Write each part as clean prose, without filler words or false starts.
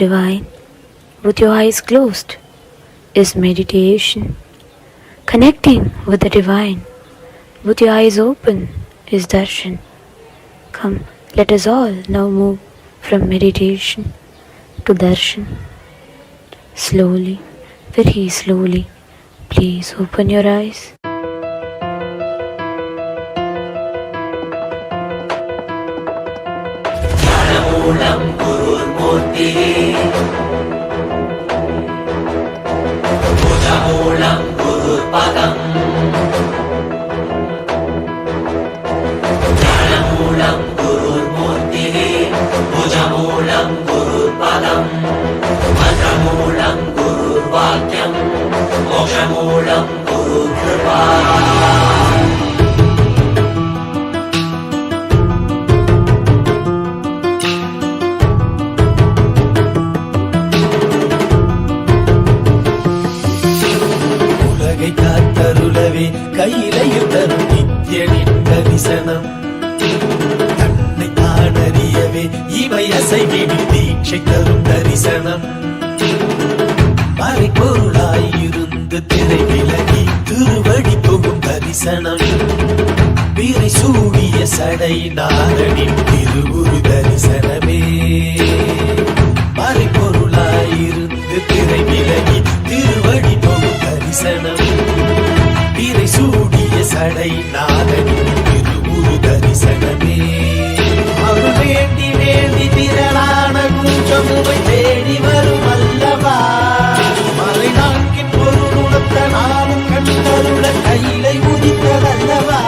divine with your eyes closed is meditation. Connecting with the divine with your eyes open is darshan. Come, let us all now move from meditation to darshan. Slowly, very slowly, please open your eyes. கையிலையில் தரும் நித்யனின் தரிசனம் தன்னை தானறியவே இவை அசைவிடும் தீட்சை தரும் தரிசனம் மறைப்பொருளாயிருந்து திரை விலகி திருவடி தொகும் தரிசனம் பிறை சூடிய சடை நாதனின் திருவுரு தரிசனமே மறைப்பொருளாயிருந்து திரை விலகி திருவடி தொகும் தரிசனம் பிறை சூடிய சடை நாதனின் திருவுரு தரிசனமே அவர் வேண்டி வேண்டி திரளான குஞ்சமுவை தேடி வரும் அல்லவா மலை நான்கின் பொருளுணர்த்த நானும் கண்டருள கையிலை உதித்ததல்லவா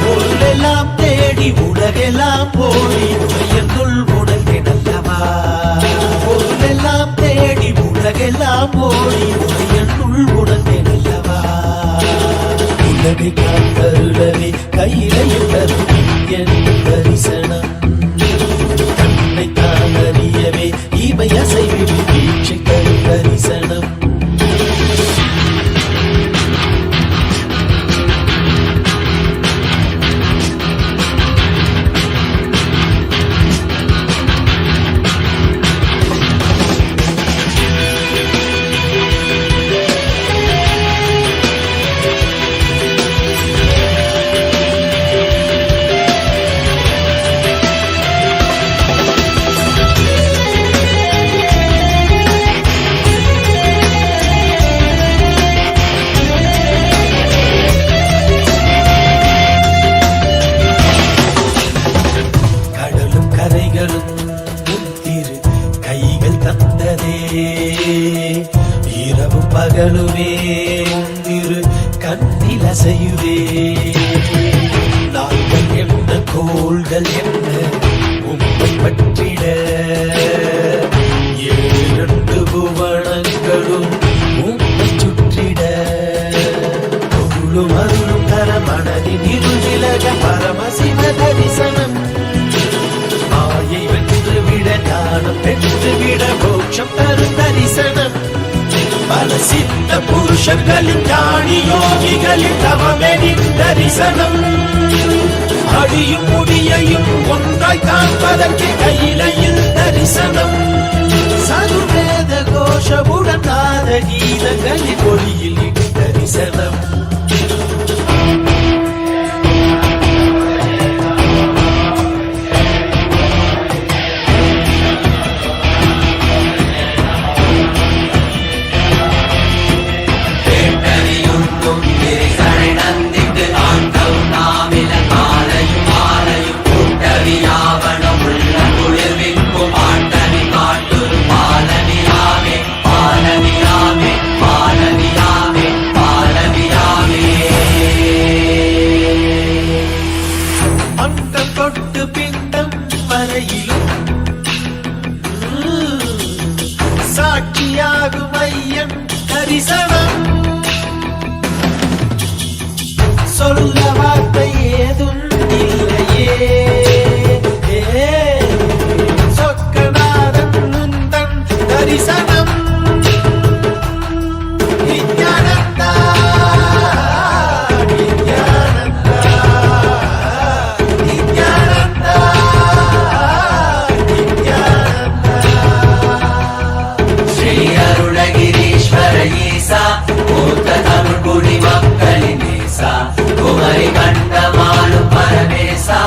பொருளெல்லாம் தேடி உலகெல்லாம் போடி உயர்ந்துள் உணர்ந்தேனல்லவா பொருளெல்லாம் தேடி உலகெல்லாம் போடி உயர்ந்துள் உணர்ந்தேனல்லவா உலகை காத்தருளவே கையிலையில் தரும் என் தரிசனம் தன்னை தான் அறியவே இவை அசைவிடும் தீட்சை தரும் தரிசனம் இரவும் பகலுமே திரு கண்ணில் அசையுதே நாள்கள் என்ன கோள்கள் என்ன உம்மை பற்றிட இரண்டு புவனங்களும் உம்மை சுற்றிட பொருளும் அருளும் தர மனதின் இருவிலக பரமசிவ தரிசனம் மாயை வென்றுவிட ஞானம் பெற்றுவிட மோட்சம் தரும் தரிசனம் பல சித்த புருஷர்களின் ஞானி யோகிகளின் தவமெனின் தரிசனம் அடியும் முடியையும் ஒன்றாய் காண்பதற்கு கையிலையில் தரிசனம் சதுர்வேத கோஷமுடன் நாத கீதங்களின் ஒளியில் தரிசனம் சாட்சியாகும் ஐயன் தரிசனம் சொல்ல வார்த்தை ஏதும் இல்லையே சொக்கநாதன் முந்தன் தரிசனம் நித்யானந்தா நித்யானந்தா நித்யானந்தா நித்யானந்தா ஈசா மூத்த தமிழ் குடி மக்களின் நேசா குமரி கண்டமாளும் பரமேசா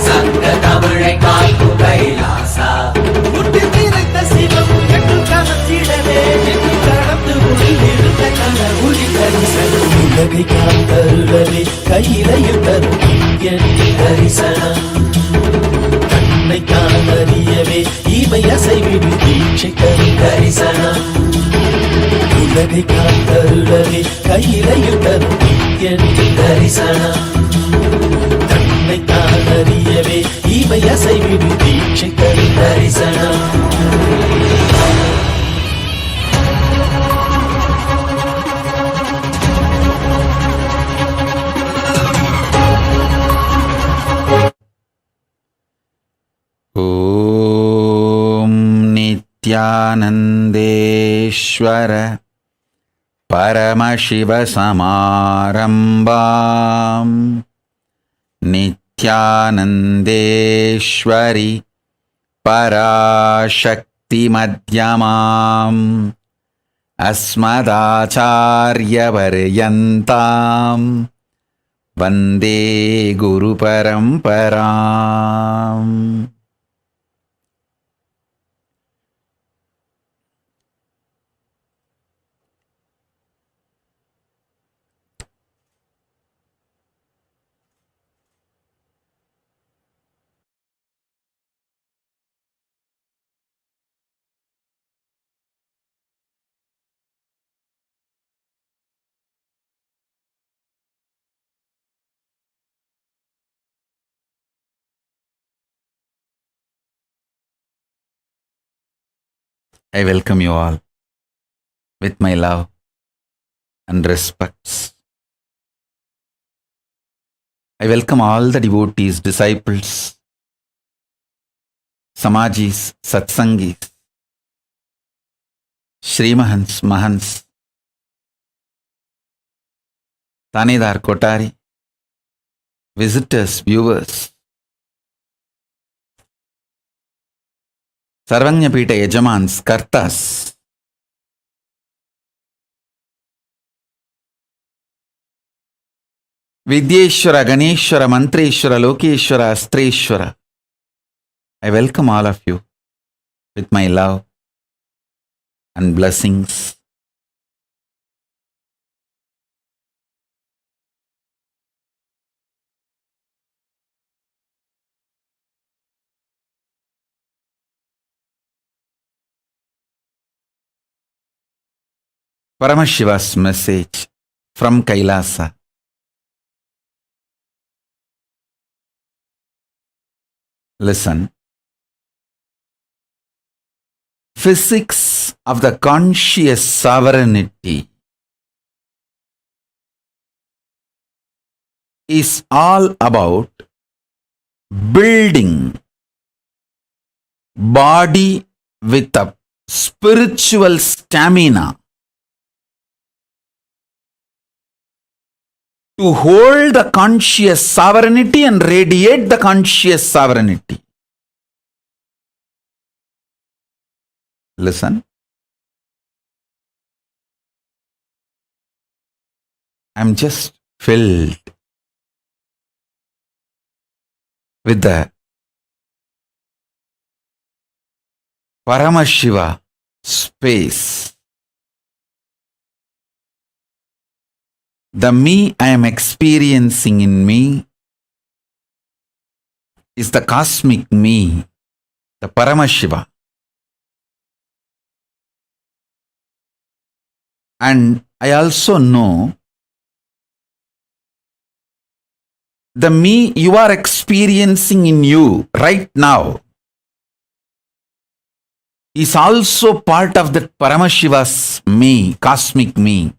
சங்க தமிழை காக்கும் கைலாசா முட்டி நிறைந்த சிவம் எட்டு கணத்திடவே எட்டு கடந்து உயிரிருந்த கல உயிர் தரிசனம் உலகை காத்தருளவே கையிலையும் தரும் என் தரிசனம் கண்ணை காணறியவே இவை அசைவிடு தீட்சை தரும் தரிசனம் உலகை காத்தருளவே கையிலையும் தரும் என் தரிசனம் கண்ணை காணறியவே இவை அசைவிடு தீட்சை தரும் தரிசனம் ॐ नित्यानन्देश्वर परमशिवसमारम्भां नित्यानन्देश्वरि पराशक्तिमध्यमाम् अस्मदाचार्यपर्यन्तां वन्दे गुरुपरम्पराम्. I welcome you all with my love and respects. I welcome all the devotees, disciples, Samajis, Satsangis, Shrimahans, Mahans, Tanedar, Kotari, visitors, viewers, Sarvanyapita Yajamans, Kartas, Vidyeshwara, Ganeshwara, Mantreshwara, Lokeshwara, Astreshwara. I welcome all of you with my love and blessings. Paramashiva's message from Kailasa. Listen. Physics of the conscious sovereignty is all about building body with a spiritual stamina to hold the conscious sovereignty and radiate the conscious sovereignty. Listen. I'm just filled with the Paramashiva space. The me I am experiencing in me is the cosmic me, the Paramashiva. And I also know the me you are experiencing in you right now is also part of that Paramashiva's me, cosmic me.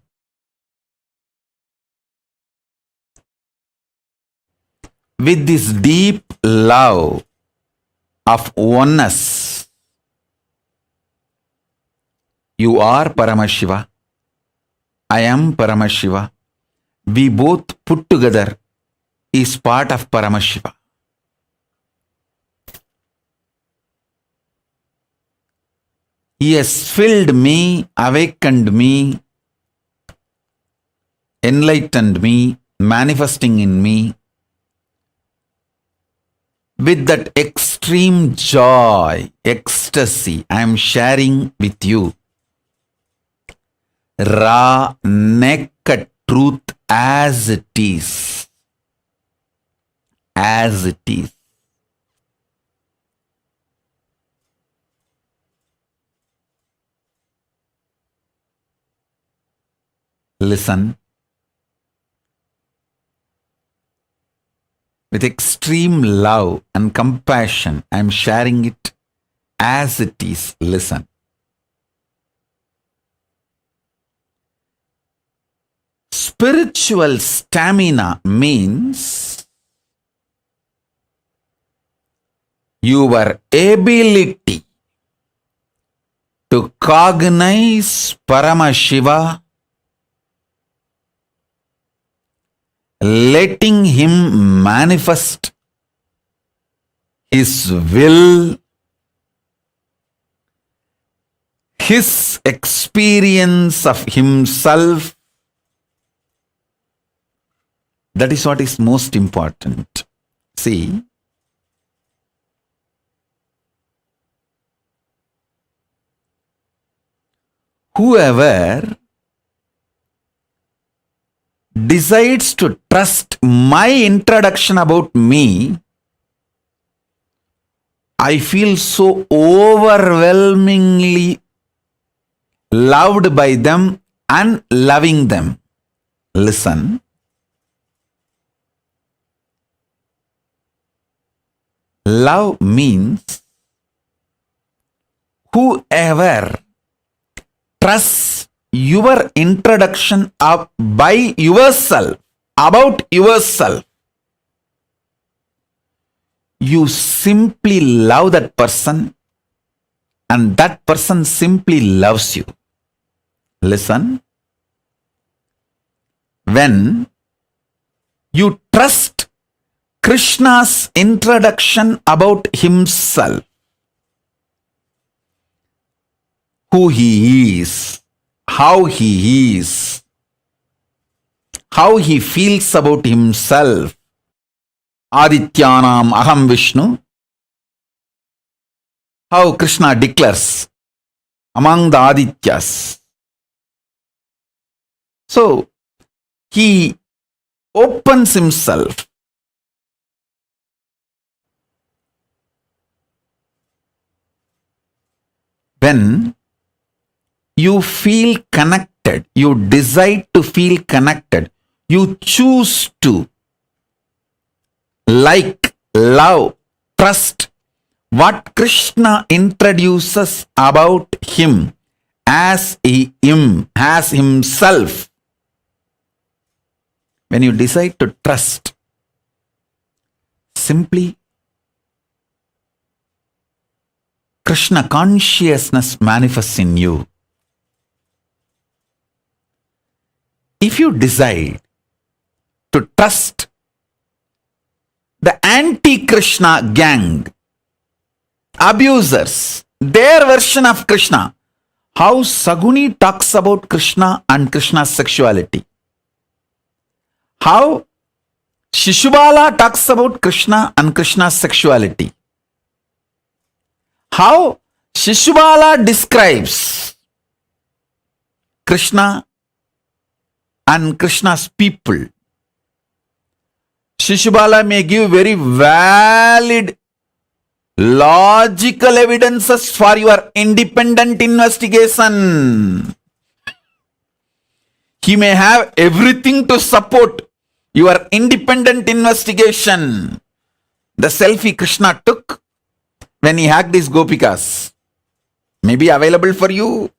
With this deep love of oneness, you are Paramashiva, I am Paramashiva. We both put together is part of Paramashiva. He has filled me, awakened me, enlightened me, manifesting in me with that extreme joy, ecstasy I am sharing with you. Raw, naked truth as it is. As it is. Listen. With extreme love and compassion, I am sharing it as it is. Listen. Spiritual stamina means your ability to cognize Paramashiva, letting him manifest his will, his experience of himself. That is what is most important. See, whoever decides to trust my introduction about me, I feel so overwhelmingly loved by them and loving them. Listen. Love means whoever trusts your introduction of by yourself, about yourself, you simply love that person and that person simply loves you. Listen. When you trust Krishna's introduction about himself, who he is, how he is, how he feels about himself. Adityanam Aham Vishnu. How Krishna declares among the Adityas. So, he opens himself. When you feel connected, you decide to feel connected, you choose to like, love, trust what Krishna introduces about him as as himself. When you decide to trust, simply Krishna consciousness manifests in you. If you decide to trust the anti-Krishna gang, abusers, their version of Krishna, how Saguni talks about Krishna and Krishna's sexuality, how Shishubala talks about Krishna and Krishna's sexuality, how Shishubala describes Krishna and Krishna's people. Shishubala may give very valid, logical evidences for your independent investigation. He may have everything to support your independent investigation. The selfie Krishna took when he hugged his gopikas may be available for you.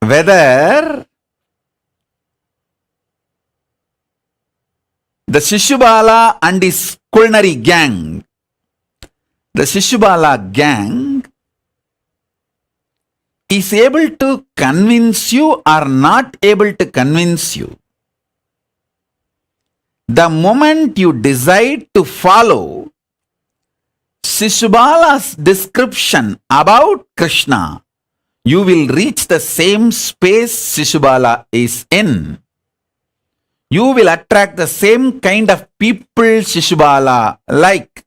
Whether the Shishubala and his culinary gang, the Shishubala gang is able to convince you or not able to convince you, the moment you decide to follow Shishubala's description about Krishna, you will reach the same space Shishubala is in. You will attract the same kind of people Shishubala like,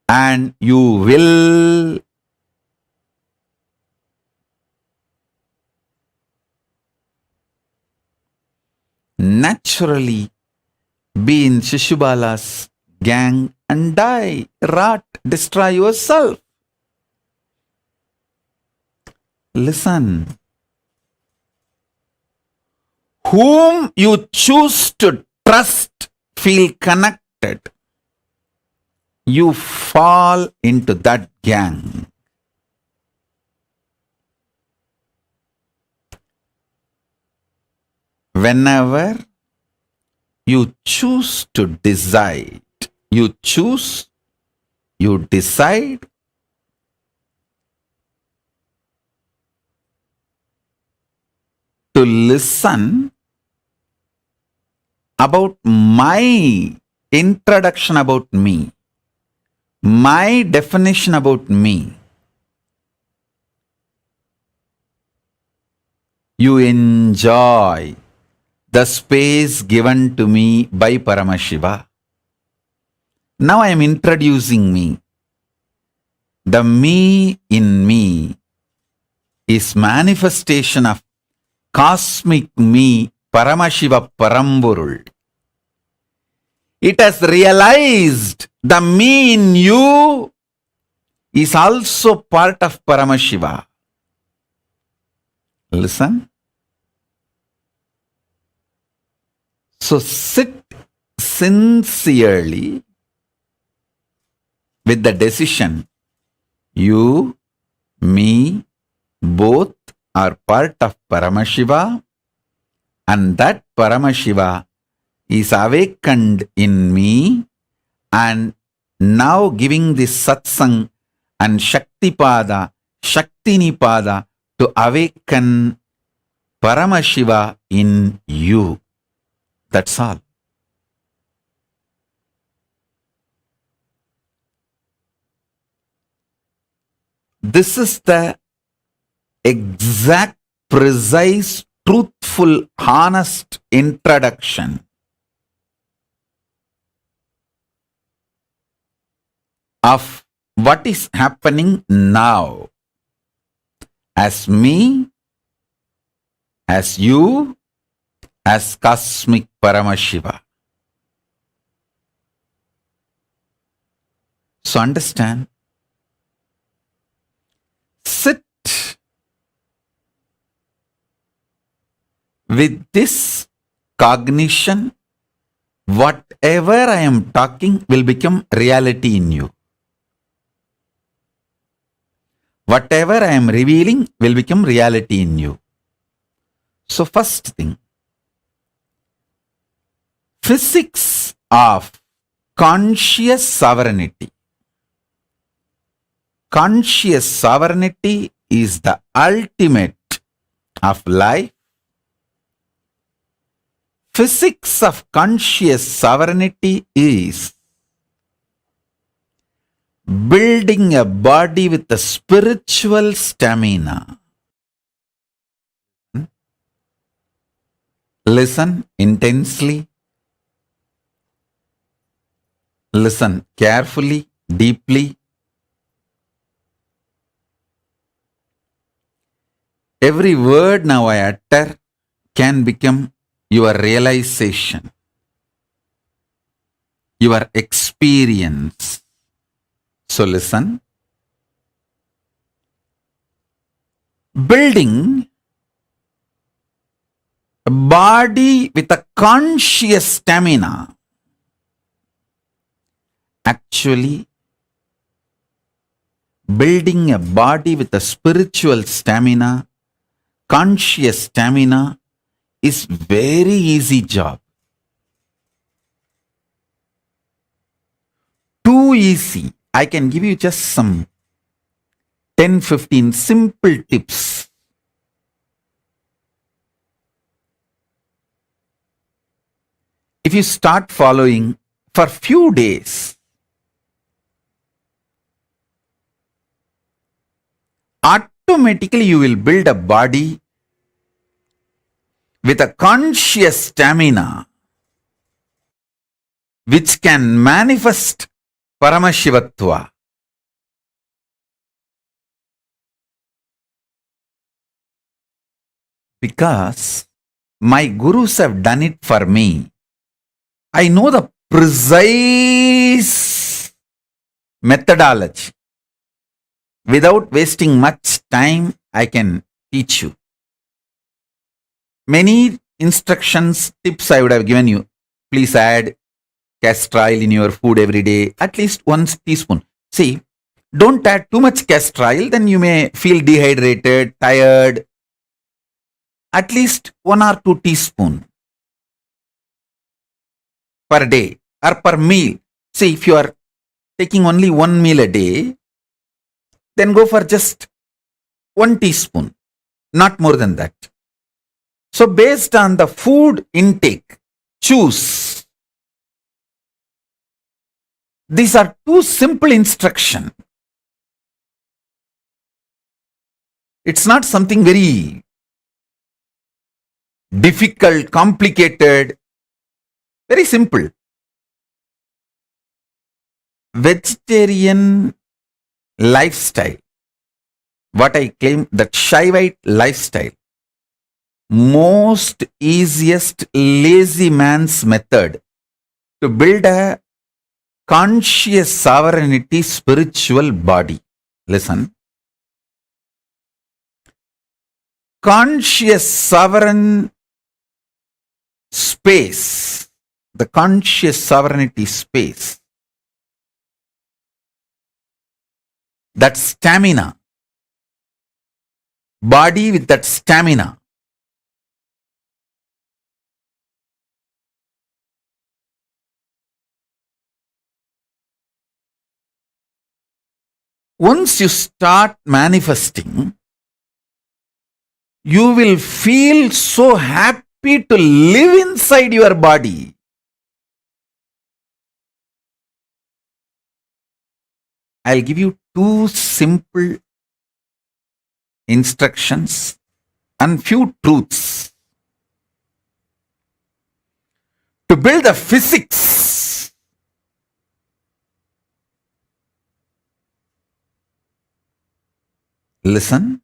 and you will naturally be in Shishubala's gang and die, rot, destroy yourself. Listen. Whom you choose to trust, feel connected, you fall into that gang. Whenever you choose to decide, you decide to listen about my introduction about me, my definition about me. You enjoy the space given to me by Paramashiva. Now I am introducing me. The me in me is manifestation of cosmic me, Paramashiva Paramburul. It has realized the me in you is also part of Paramashiva. Listen. So sit sincerely with the decision. You, me, both are part of Paramashiva, and that Paramashiva is awakened in me, and now giving this satsang and Shaktipada, Shaktinipada to awaken Paramashiva in you. That's all. This is the exact, precise, truthful, honest introduction of what is happening now as me, as you, as cosmic Paramashiva. So understand, sit with this cognition. Whatever I am talking will become reality in you. Whatever I am revealing will become reality in you. So first thing, physics of conscious sovereignty. Conscious sovereignty is the ultimate of life. Physics of conscious sovereignty is building a body with a spiritual stamina. Listen intensely. Listen carefully, deeply. Every word now I utter can become your realization, your experience. So listen. Building a body with a conscious stamina. Actually, building a body with a spiritual stamina, conscious stamina, is very easy job. Too easy. I can give you just some 10-15 simple tips. if you start following for few days, automatically you will build a body with a conscious stamina which can manifest Paramashivatva. Because my gurus have done it for me. I know the precise methodology. Without wasting much time, I can teach you. Many instructions, tips I would have given you. Please add castor oil in your food every day, at least 1 teaspoon. See, don't add too much castor oil, then you may feel dehydrated, tired. At least 1 or 2 teaspoon per day or per meal. See, if you are taking only 1 meal a day, then go for just 1 teaspoon, not more than that. So based on the food intake, choose. These are 2 simple instructions. It's not something very difficult, complicated, very simple. Vegetarian lifestyle, what I claim, that Shaivite lifestyle, most easiest lazy man's method to build a conscious sovereignty spiritual body. Listen. Conscious sovereign space, the conscious sovereignty space, that stamina, body with that stamina. Once you start manifesting, you will feel so happy to live inside your body. I'll give you 2 simple instructions and few truths to build the physics. Listen.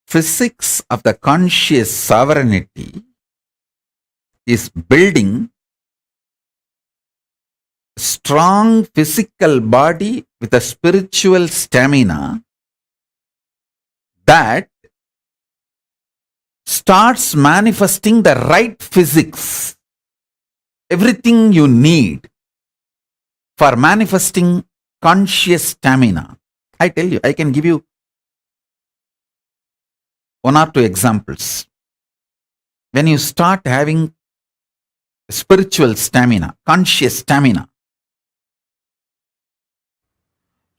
Physics of the conscious sovereignty is building strong physical body with a spiritual stamina that starts manifesting the right physics, everything you need for manifesting conscious stamina. I tell you, I can give you 1 or 2 examples. When you start having spiritual stamina, conscious stamina,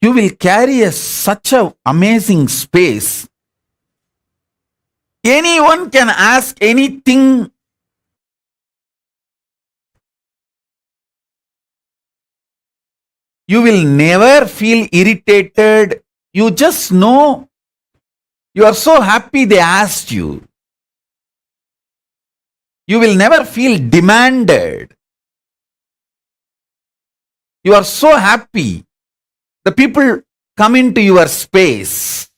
you will carry such an amazing space. Anyone can ask anything. You will never feel irritated. You just know you are so happy they asked you. You will never feel demanded. You are so happy. The people come into your space.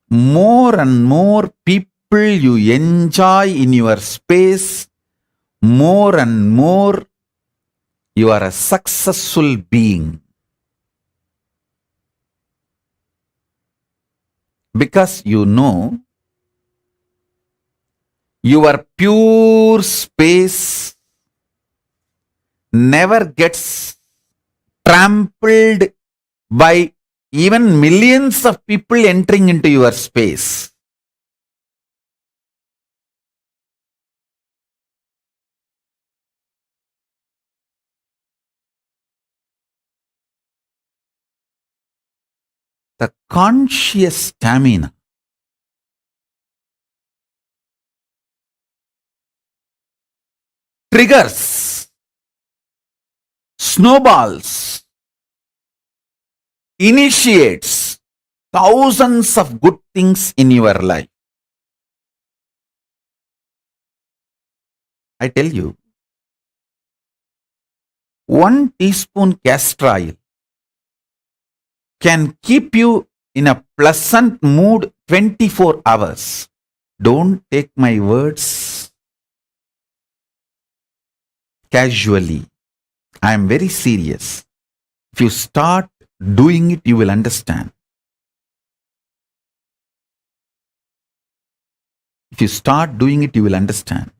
More and more people you enjoy in your space, more and more you are a successful being. Because you know your pure space never gets trampled by even millions of people entering into your space. the conscious stamina. Triggers, snowballs, initiates thousands of good things in your life. I tell you, 1 teaspoon castor oil can keep you in a pleasant mood 24 hours. Don't take my words casually. I am very serious. If you start doing it, you will understand. If you start doing it, you will understand.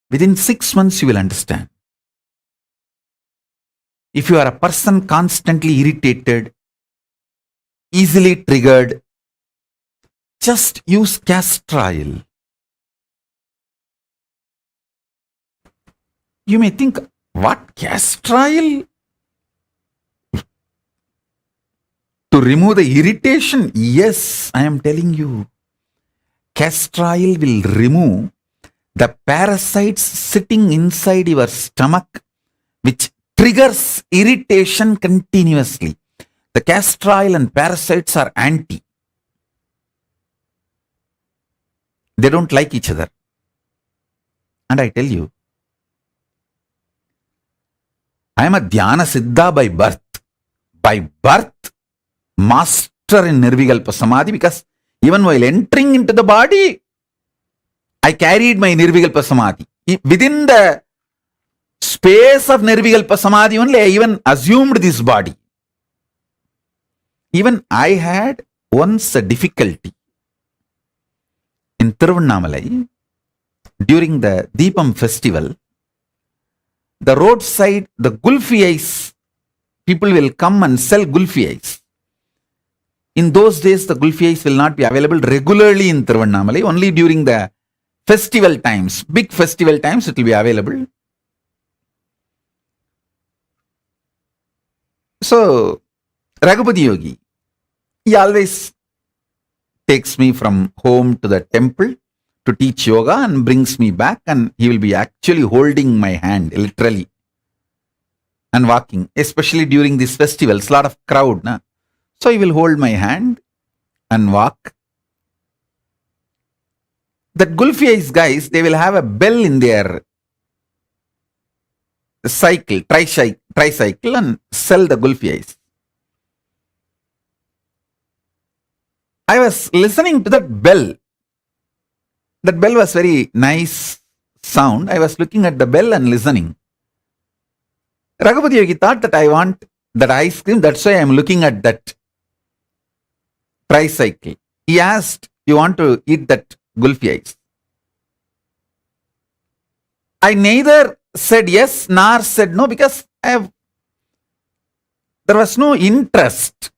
Within 6 months, you will understand. If you are a person constantly irritated, easily triggered, just use castor oil. You may think, what, castor oil? To remove the irritation? Yes, I am telling you. Castor oil will remove the parasites sitting inside your stomach, which triggers irritation continuously. The castor oil and parasites are anti. They don't like each other. And I tell you, I am a Dhyana Siddha by birth. By birth, master in Nirvikalpa Samadhi, because even while entering into the body, I carried my Nirvikalpa Samadhi. Within the space of Nirvikalpa Samadhi only, I even assumed this body. Even I had once a difficulty in Tiruvannamalai during the Deepam festival. The roadside, the gulfi ice, people will come and sell gulfi ice. In those days, the gulfi ice will not be available regularly in Tiruvannamalai. Only during the festival times, big festival times, it will be available. So, Raghupati Yogi, he always takes me from home to the temple to teach yoga and brings me back, and he will be actually holding my hand, literally, and walking, especially during these festivals, lot of crowd. Na? So he will hold my hand and walk. That Gulfi Ice guys, they will have a bell in their cycle, tricycle, and sell the Gulfi Ice. I was listening to that bell. That bell was very nice sound. I was looking at the bell and listening. Raghupati Yogi thought that I want that ice cream. That's why I am looking at that tricycle. He asked, you want to eat that Gulfi Ice? I neither said yes nor said no, because there was no interest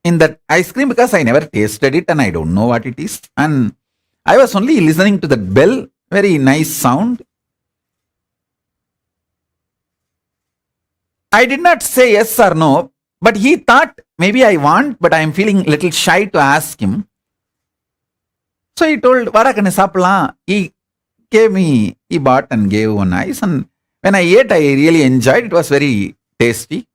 in that ice cream, because I never tasted it and I don't know what it is. And I was only listening to that bell, very nice sound. I did not say yes or no, but he thought maybe I want, but I am feeling a little shy to ask him. So he told, Varakane sapla. He gave me, he bought and gave one ice, and when I ate, I really enjoyed. It was very tasty.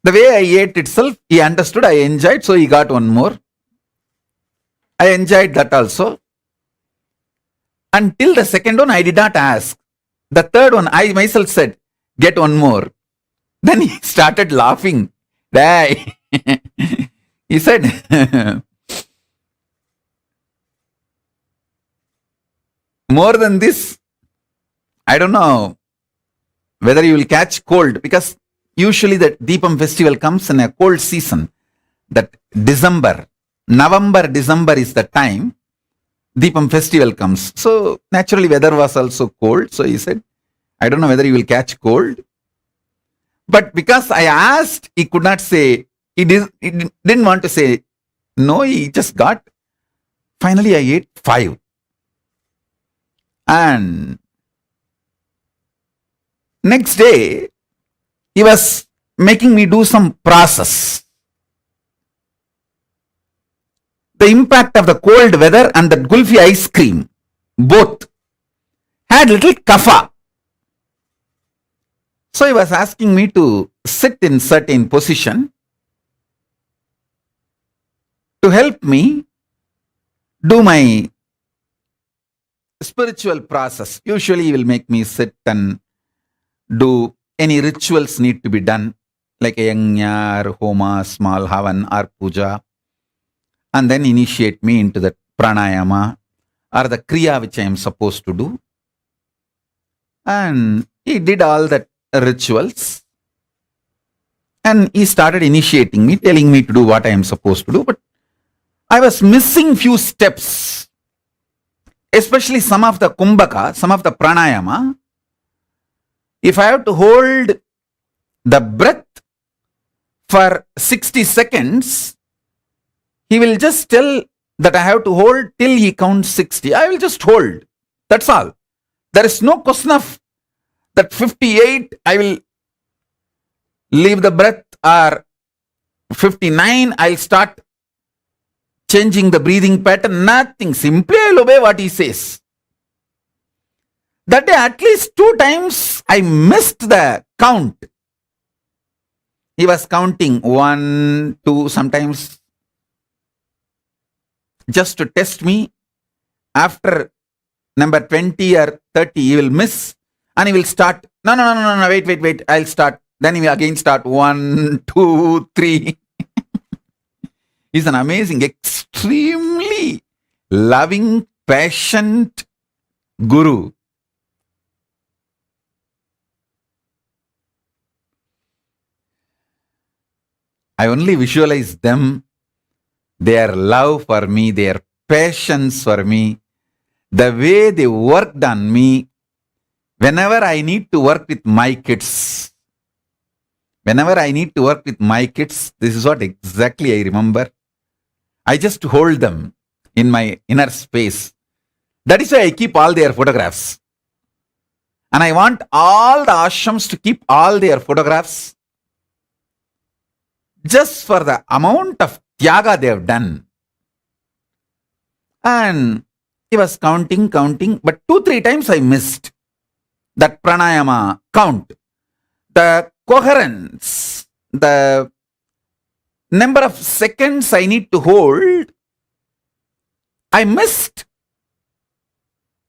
The way I ate itself, he understood, I enjoyed, so he got one more. I enjoyed that also. Until the second one, I did not ask. The third one, I myself said, get one more. Then he started laughing. He said, more than this, I don't know whether you will catch cold, because usually the Deepam festival comes in a cold season. That December, November, December is the time Deepam festival comes. So naturally weather was also cold. So he said, I don't know whether you will catch cold. But because I asked, he could not say, he didn't want to say no, he just got. Finally I ate 5. And next day, he was making me do some process. The impact of the cold weather and the gulfi ice cream both had little kapha. So he was asking me to sit in certain position to help me do my spiritual process. Usually he will make me sit and do any rituals need to be done, like a yajna or homa, small havan or puja, and then initiate me into the pranayama or the kriya which I am supposed to do. And he did all that rituals and he started initiating me, telling me to do what I am supposed to do, but I was missing few steps, especially some of the kumbhaka, some of the pranayama. If I have to hold the breath for 60 seconds, he will just tell that I have to hold till he counts 60. I will just hold. That's all. There is no question of that 58, I will leave the breath, or 59, I'll start changing the breathing pattern. Nothing. Simply I'll obey what he says. That day at least 2 times I missed the count. He was counting 1, 2, sometimes just to test me. After number 20 or 30, he will miss and he will start. No, wait. I'll start. Then he will again start 1, 2, 3. He's an amazing, extremely loving, patient guru. I only visualize them, their love for me, their patience for me, the way they worked on me. Whenever I need to work with my kids, this is what exactly I remember. I just hold them in my inner space. That is why I keep all their photographs. And I want all the ashrams to keep all their photographs just for the amount of tyaga they have done. And he was counting, but 2-3 times I missed that pranayama count. The coherence, the number of seconds I need to hold, I missed.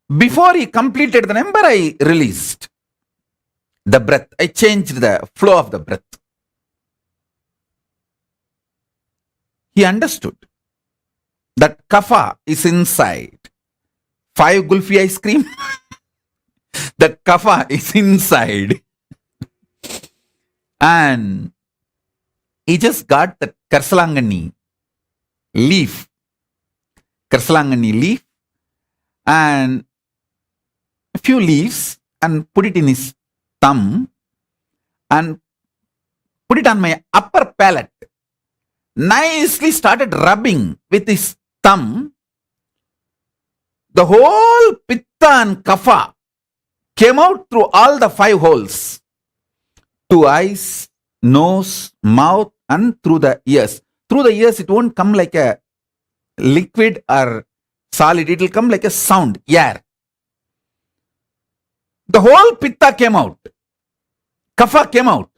Before he completed the number, I released the breath. I changed the flow of the breath. He understood that kapha is inside. 5 gulfi ice cream, that kapha is inside. And he just got the karsalangani leaf and a few leaves and put it in his thumb and put it on my upper palate. Nicely started rubbing with his thumb. The whole pitta and kapha came out through all the 5 holes. 2 eyes, nose, mouth, and through the ears. Through the ears, it won't come like a liquid or solid. It will come like a sound, air. The whole pitta came out. Kapha came out.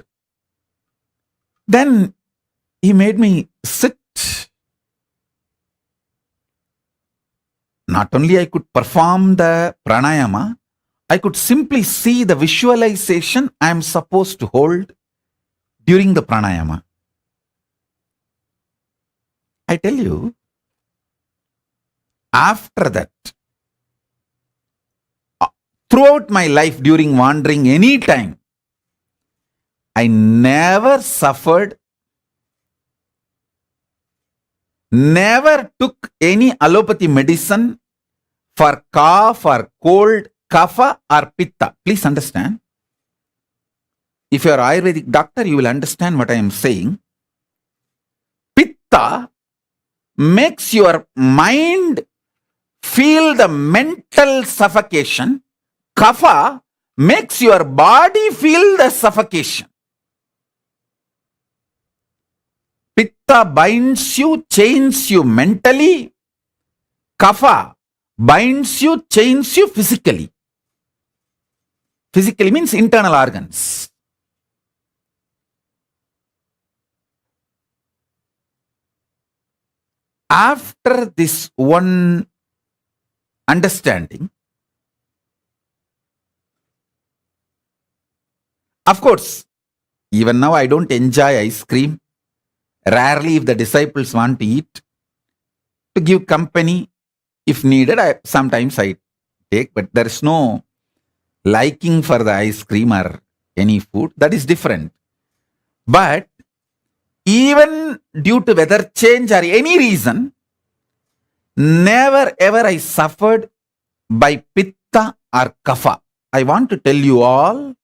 Then he made me sit. Not only I could perform the pranayama, I could simply see the visualization I am supposed to hold during the pranayama. I tell you, after that, throughout my life, during wandering any time, I never suffered, never took any allopathy medicine for cough or cold, kapha or pitta. Please understand. If you are Ayurvedic doctor, you will understand what I am saying. Pitta makes your mind feel the mental suffocation. Kapha makes your body feel the suffocation. Pitta binds you, chains you mentally. Kapha binds you, chains you physically. Physically means internal organs. After this one understanding, of course, even now I don't enjoy ice cream. Rarely, if the disciples want to eat, to give company, if needed, sometimes I take, but there is no liking for the ice cream or any food. That is different. But even due to weather change or any reason, never ever I suffered by pitta or kapha. I want to tell you all,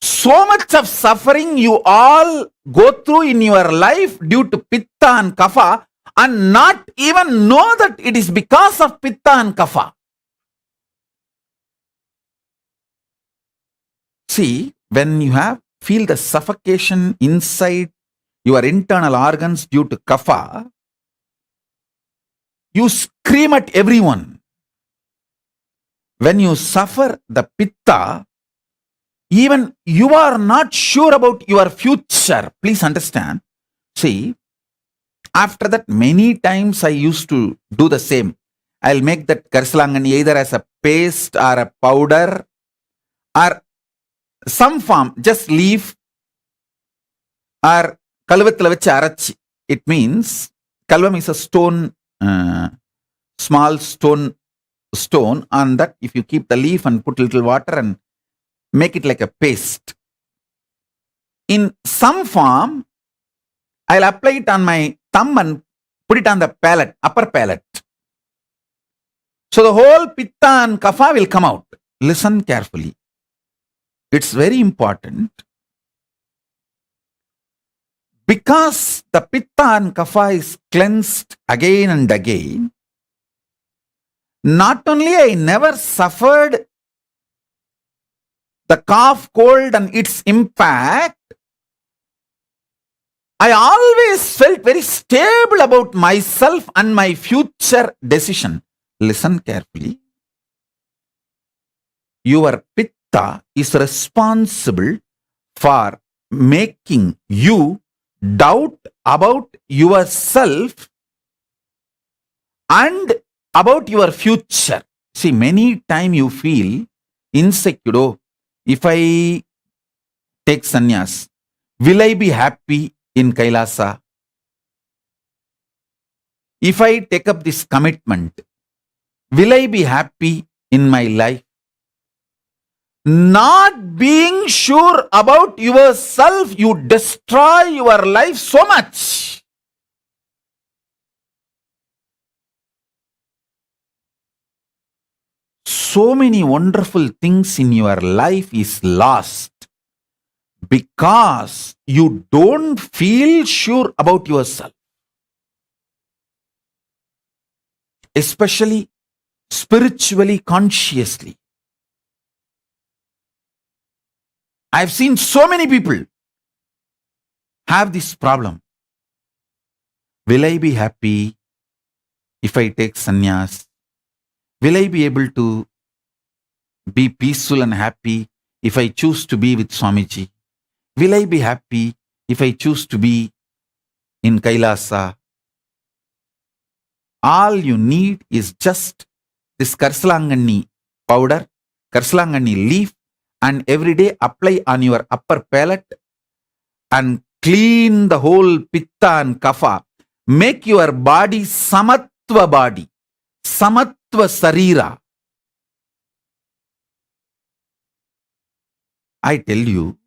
so much of suffering you all go through in your life due to pitta and kapha and not even know that it is because of pitta and kapha. See, when you feel the suffocation inside your internal organs due to kapha, you scream at everyone. When you suffer the pitta, even you are not sure about your future. Please understand. See, after that, many times I used to do the same. I'll make that karsalangani either as a paste or a powder or some form, just leaf or kalvathila vechi arachi. It means kalvam is a stone, small stone on that. If you keep the leaf and put little water and make it like a paste. In some form, I'll apply it on my thumb and put it on the palate, upper palate. So the whole pitta and kapha will come out. Listen carefully. It's very important. Because the pitta and kapha is cleansed again and again, not only I never suffered the cough, cold and its impact, I always felt very stable about myself and my future decision. Listen carefully. Your pitta is responsible for making you doubt about yourself and about your future. See, many times you feel insecure. Oh, if I take sannyas, will I be happy in Kailasa? If I take up this commitment, will I be happy in my life? Not being sure about yourself, you destroy your life so much. So many wonderful things in your life is lost because you don't feel sure about yourself. Especially spiritually, consciously. I've seen so many people have this problem. Will I be happy if I take sannyas? Will I be able to be peaceful and happy if I choose to be with Swamiji? Will I be happy if I choose to be in Kailasa? All you need is just this Karsalangani powder, Karsalangani leaf, and every day apply on your upper palate and clean the whole pitta and kapha. Make your body samatva body, samatva sarira. I tell you,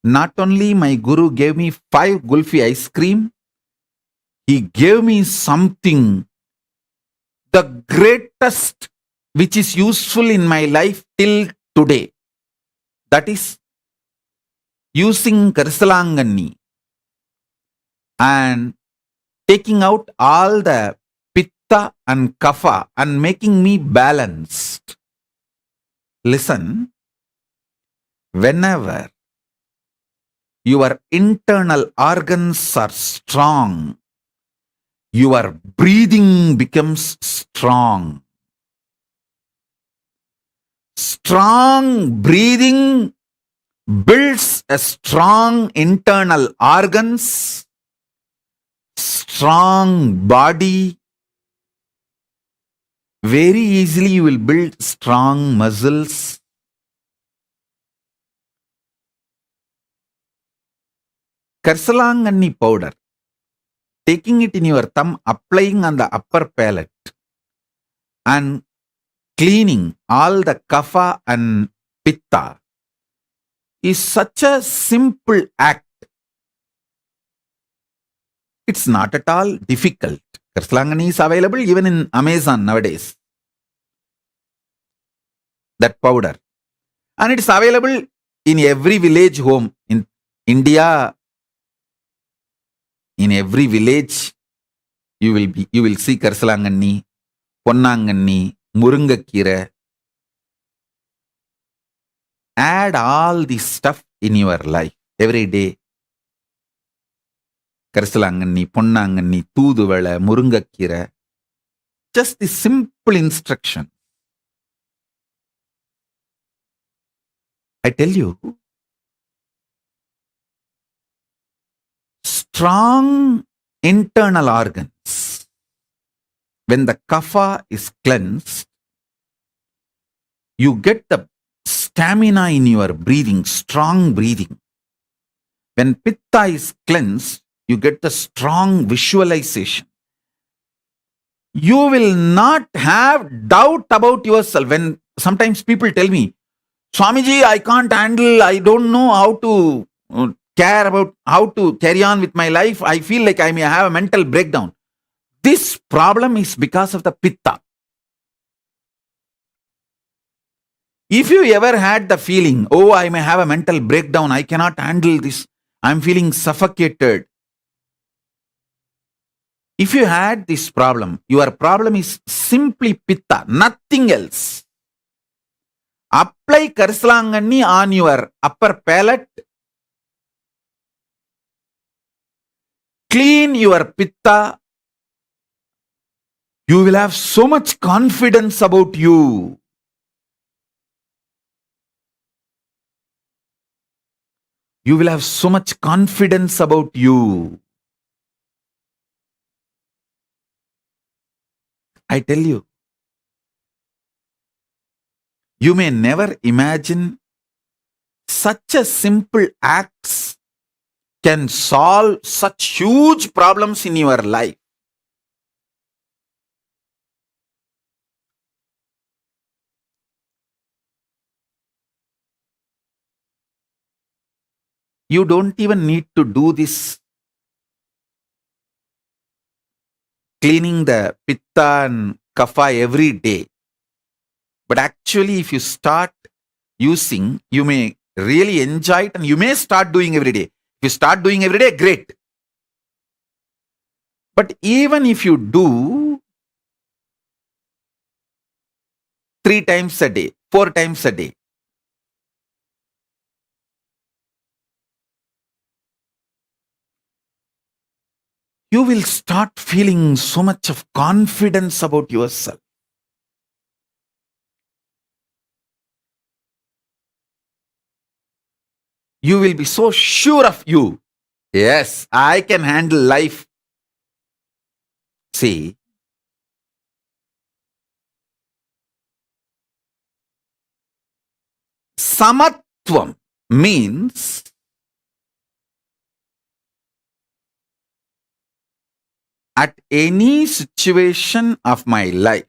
not only my guru gave me 5 gulfi ice cream, he gave me something, the greatest, which is useful in my life till today. That is using Karsalangani and taking out all the pitta and kapha and making me balanced. Listen, whenever your internal organs are strong, your breathing becomes strong. Strong breathing builds a strong internal organs, strong body. Very easily you will build strong muscles. Karsalanganni powder, taking it in your thumb, applying on the upper palate and cleaning all the kapha and pitta is such a simple act. It's not at all difficult. Karsalangani is available even in Amazon nowadays. That powder. And it's available in every village home in India. In every village, you will see Karsalangani, Ponnanganni, Murungakira. Add all this stuff in your life every day. Karsalanganni, Ponnanganni, Thooduvala, Murungakira. Just the simple instruction. I tell you, strong internal organs, when the kapha is cleansed, you get the stamina in your breathing, strong breathing. When pitta is cleansed, you get the strong visualization. You will not have doubt about yourself. When sometimes people tell me, Swamiji, I can't handle, I don't know how to care about how to carry on with my life. I feel like I may have a mental breakdown. This problem is because of the pitta. If you ever had the feeling, oh, I may have a mental breakdown, I cannot handle this, I'm feeling suffocated. If you had this problem, your problem is simply pitta, nothing else. Apply Karsalanganni on your upper palate. Clean your pitta. You will have so much confidence about you. You will have so much confidence about you. I tell you. You may never imagine such a simple acts can solve such huge problems in your life. You don't even need to do this cleaning the pitta and kapha every day. But actually, if you start using, you may really enjoy it and you may start doing every day. If you start doing every day, great. But even if you do 3 times a day, 4 times a day, you will start feeling so much of confidence about yourself. You will be so sure of you. Yes, I can handle life. See, samatvam means at any situation of my life,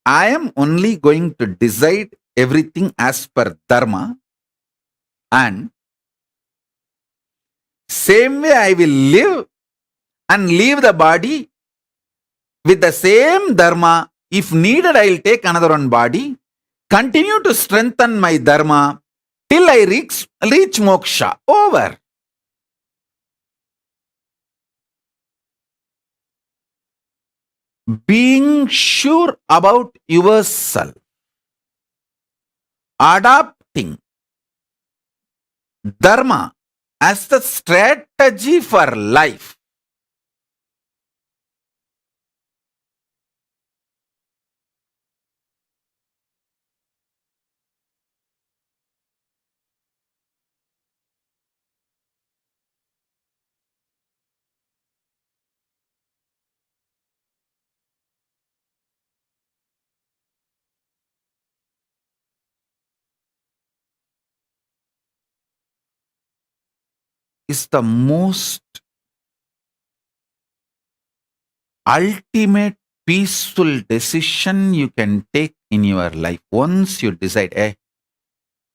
I am only going to decide everything as per dharma, and same way I will live and leave the body with the same dharma. If needed, I will take another one body, continue to strengthen my dharma till I reach moksha. Over. being sure about yourself, adopting dharma as the strategy for life. Is the most ultimate peaceful decision you can take in your life. Once you decide, hey,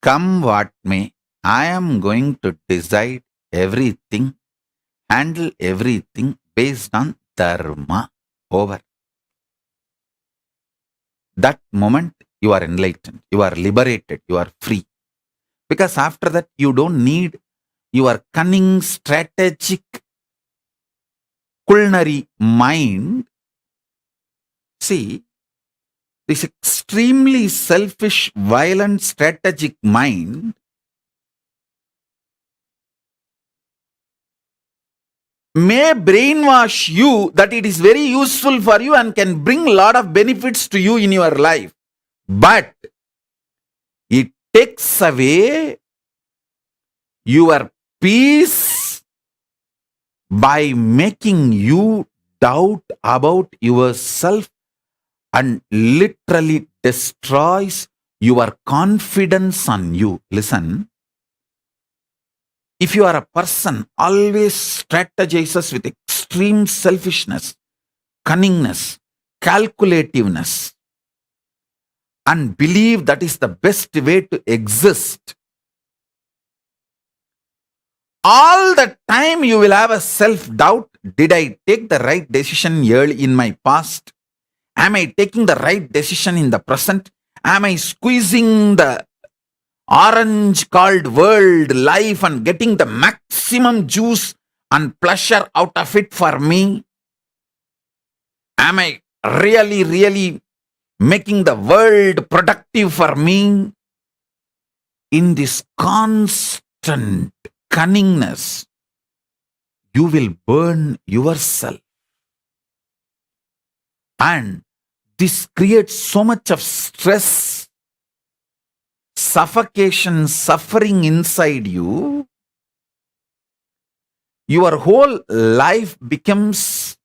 come what may, I am going to decide everything, handle everything based on dharma. Over. That moment, you are enlightened, you are liberated, you are free. Because after that, you don't need your cunning, strategic, culinary mind. See, this extremely selfish, violent, strategic mind may brainwash you that it is very useful for you and can bring a lot of benefits to you in your life. But it takes away your peace by making you doubt about yourself and literally destroys your confidence on you. Listen, if you are a person always strategizes with extreme selfishness, cunningness, calculativeness, and believe that is the best way to exist, all the time you will have a self-doubt. Did I take the right decision early in my past? Am I taking the right decision in the present? Am I squeezing the orange called world life and getting the maximum juice and pleasure out of it for me? Am I really making the world productive for me? In this constant cunningness, you will burn yourself. And this creates so much of stress, suffocation, suffering inside you. Your whole life becomes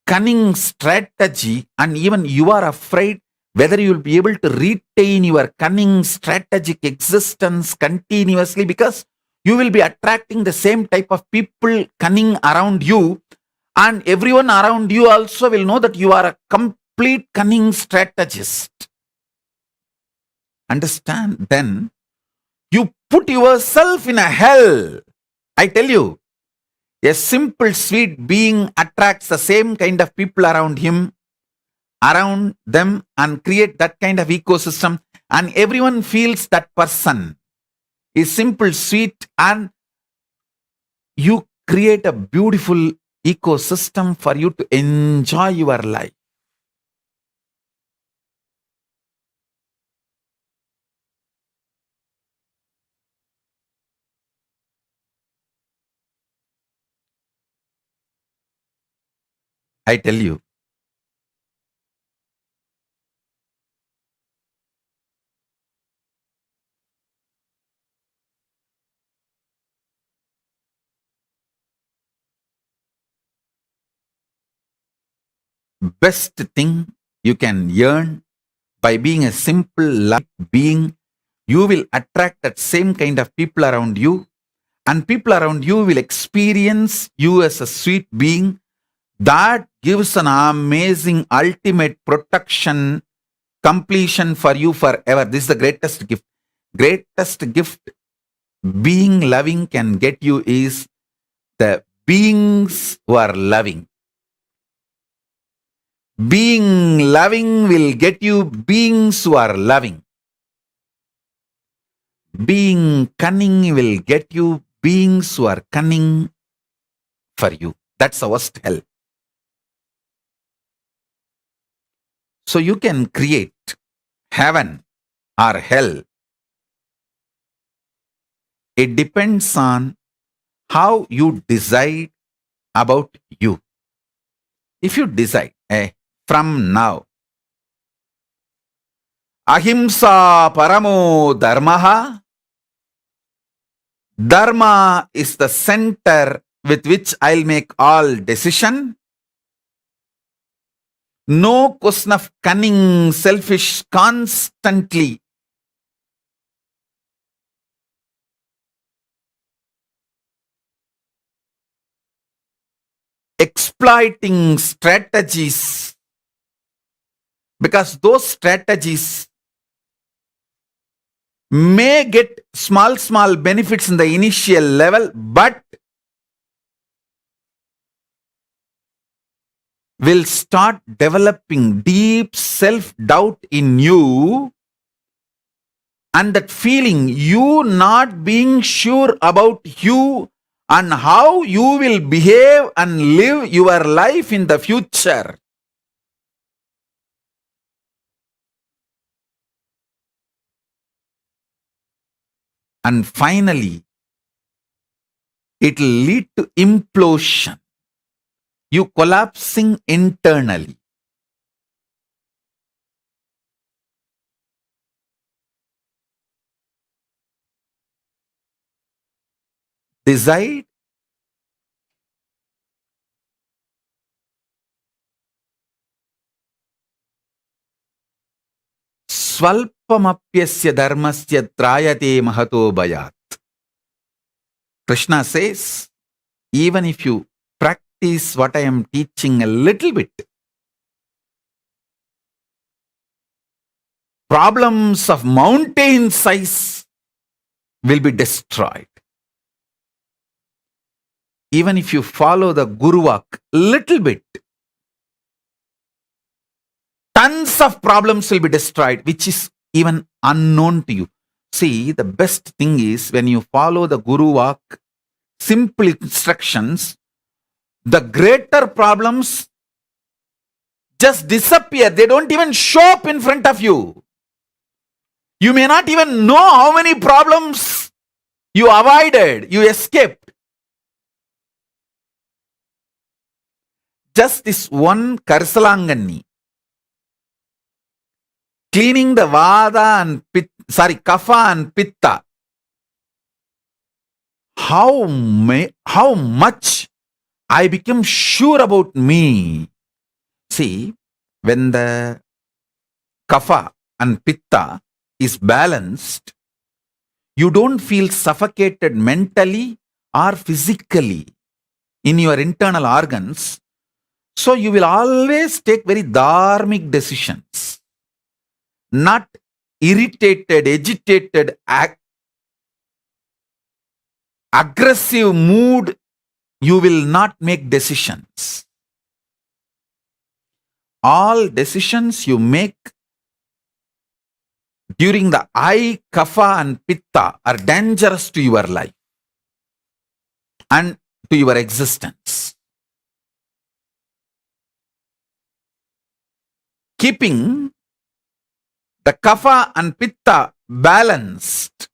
cunning strategy, and even you are afraid whether you will be able to retain your cunning strategic existence continuously, because you will be attracting the same type of people cunning around you, and everyone around you also will know that you are a complete cunning strategist. Understand? Then you put yourself in a hell. I tell you, a simple, sweet being attracts the same kind of people around him, around them, and create that kind of ecosystem, and everyone feels that person is simple, sweet, and you create a beautiful ecosystem for you to enjoy your life. I tell you, best thing you can earn by being a simple light being, you will attract that same kind of people around you, and people around you will experience you as a sweet being. That gives an amazing ultimate protection, completion for you forever. This is the greatest gift. Greatest gift being loving can get you is the beings who are loving. Being loving will get you beings who are loving. Being cunning will get you beings who are cunning for you. That's the worst hell. So you can create heaven or hell. It depends on how you decide about you. If you decide, from now, ahimsa paramo dharmaha, dharma is the center with which I'll make all decision. No question of cunning, selfish, constantly exploiting strategies, because those strategies may get small benefits in the initial level, but will start developing deep self-doubt in you, and that feeling, you not being sure about you and how you will behave and live your life in the future. And finally, it will lead to implosion. You collapsing internally. Decide Swalpamapyasya dharmasya trayate mahato bhayat. Krishna says, even if you practice what I am teaching a little bit, problems of mountain size will be destroyed. Even if you follow the Guru Vak little bit, tons of problems will be destroyed, which is even unknown to you. See, the best thing is when you follow the Guru Vak, simple instructions, the greater problems just disappear. They don't even show up in front of you. You may not even know how many problems you avoided, you escaped. Just this one Karsalangani, cleaning the Vada and Kapha and Pitta. How much I became sure about me. See, when the Kapha and Pitta is balanced, you don't feel suffocated mentally or physically in your internal organs. So you will always take very dharmic decisions. Not irritated, agitated, aggressive mood, you will not make decisions. All decisions you make during the I, Kapha and Pitta are dangerous to your life and to your existence. Keeping the Kapha and Pitta balanced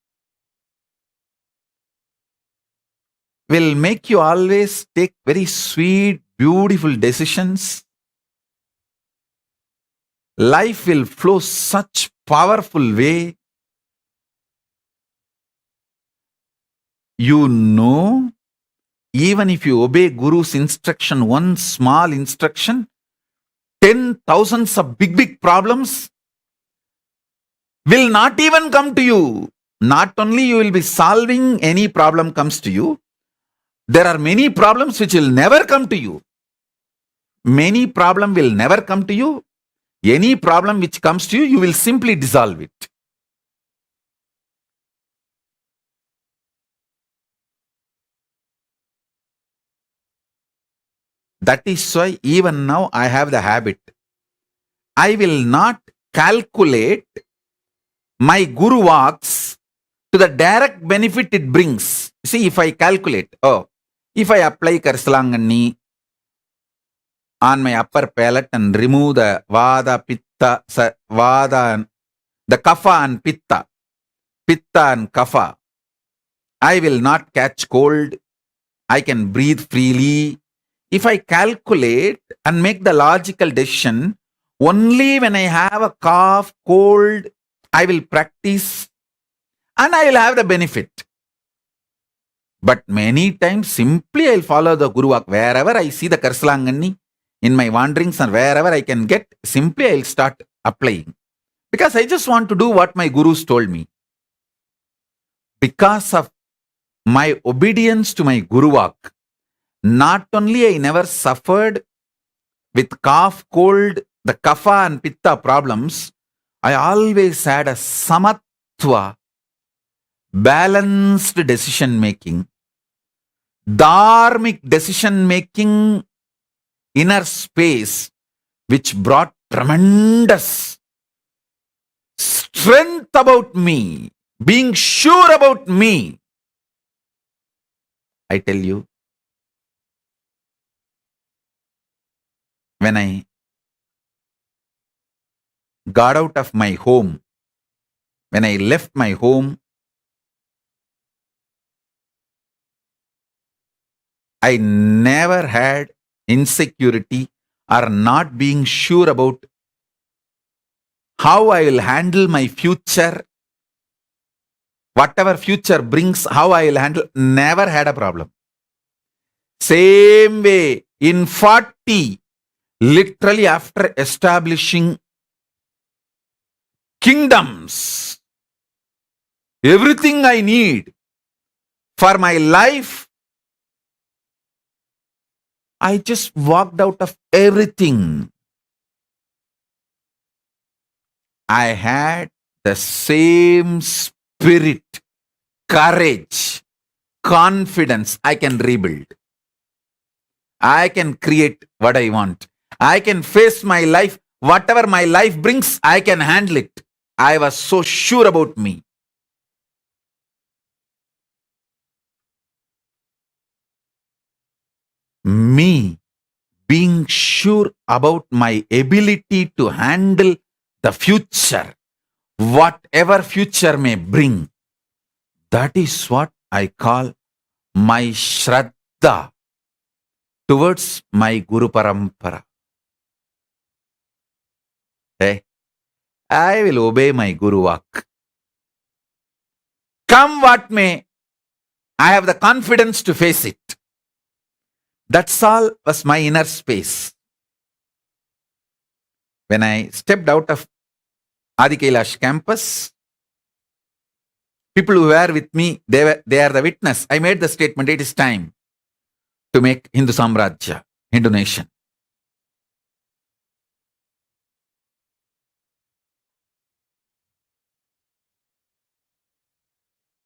will make you always take very sweet, beautiful decisions. Life will flow such powerful way. You know, even if you obey Guru's instruction, one small instruction, 10,000s of big problems will not even come to you. Not only you will be solving any problem comes to you, there are many problems which will never come to you. Many problem will never come to you. Any problem which comes to you, you will simply dissolve it. That is why even now I have the habit. I will not calculate my Guru Vaks to the direct benefit it brings. See, if I calculate, if I apply Karsalangani on my upper palate and remove the Vada, Pitta Vada and the Kapha and Pitta and Kapha. I will not catch cold. I can breathe freely. If I calculate and make the logical decision, only when I have a cough, cold, I will practice and I will have the benefit. But many times simply I'll follow the Guru Vak. Wherever I see the Karsalangani in my wanderings and wherever I can get, simply I'll start applying. Because I just want to do what my Gurus told me. Because of my obedience to my Guru Vak, not only I never suffered with cough, cold, the Kapha and Pitta problems, I always had a Samatva, balanced decision making, dharmic decision making, inner space, which brought tremendous strength about me, being sure about me. I tell you, when I got out of my home, when I left my home, I never had insecurity or not being sure about how I will handle my future. Whatever future brings, how I will handle, never had a problem. Same way, in 40, literally after establishing kingdoms, everything I need for my life, I just walked out of everything. I had the same spirit, courage, confidence. I can rebuild. I can create what I want. I can face my life. Whatever my life brings, I can handle it. I was so sure about me. Me being sure about my ability to handle the future, whatever future may bring, that is what I call my Shraddha towards my Guru Parampara. Hey, I will obey my Guru Vak. Come what may, I have the confidence to face it. That's all was my inner space. When I stepped out of Adi Kailash campus, people who were with me, they are the witness. I made the statement, it is time to make Hindu Samrajya, Hindu nation.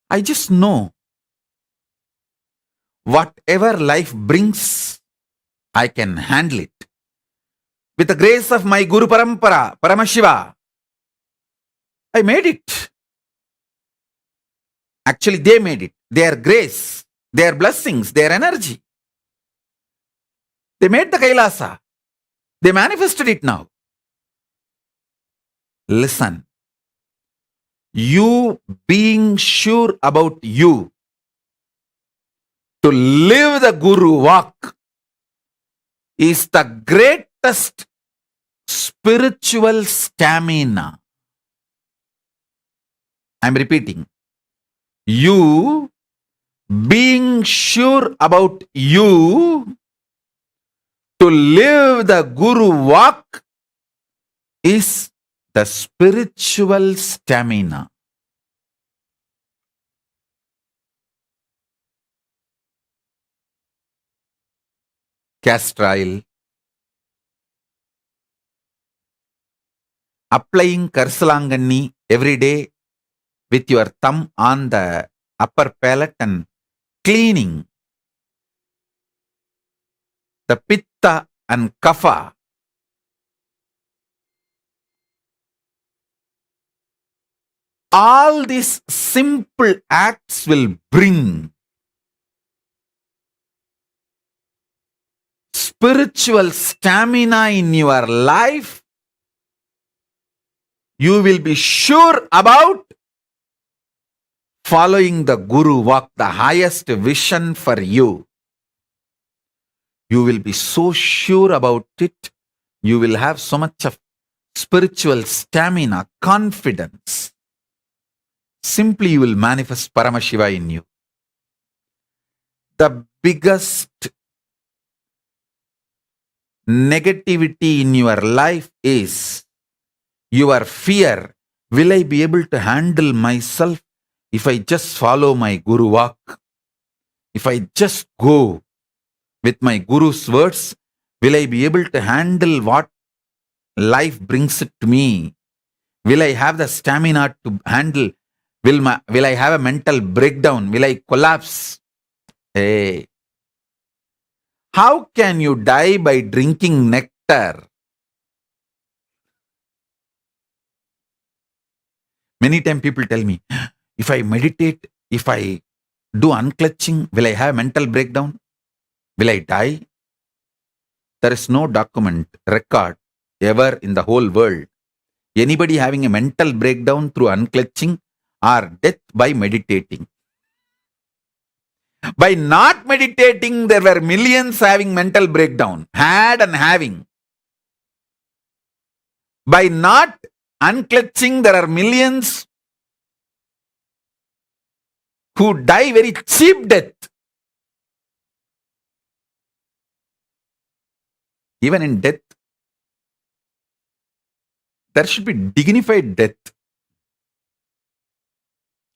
I just know whatever life brings, I can handle it. With the grace of my Guru Parampara, Paramashiva, I made it. Actually, they made it. Their grace, their blessings, their energy. They made the Kailasa. They manifested it now. Listen. You being sure about you to live the Guru Vak is the greatest spiritual stamina. I'm repeating. You being sure about you to live the Guru Vak is the spiritual stamina. Castor oil, applying Karsalangani every day with your thumb on the upper palate and cleaning the Pitta and Kapha. All these simple acts will bring spiritual stamina in your life you will be sure about following the Guru walk, the highest vision for you. You will be so sure about it. You will have so much of spiritual stamina, confidence. Simply you will manifest Paramashiva in you. The biggest negativity in your life is your fear. Will I be able to handle myself if I just follow my Guru walk? If I just go with my Guru's words, will I be able to handle what life brings it to me? Will I have the stamina to handle? Will I have a mental breakdown? Will I collapse? Hey, how can you die by drinking nectar? Many times people tell me, if I meditate, if I do unclutching, will I have mental breakdown? Will I die? There is no document, record ever in the whole world. Anybody having a mental breakdown through unclutching or death by meditating. By not meditating, there were millions having mental breakdown, had and having. By not unclutching, there are millions who die very cheap death. Even in death, there should be dignified death.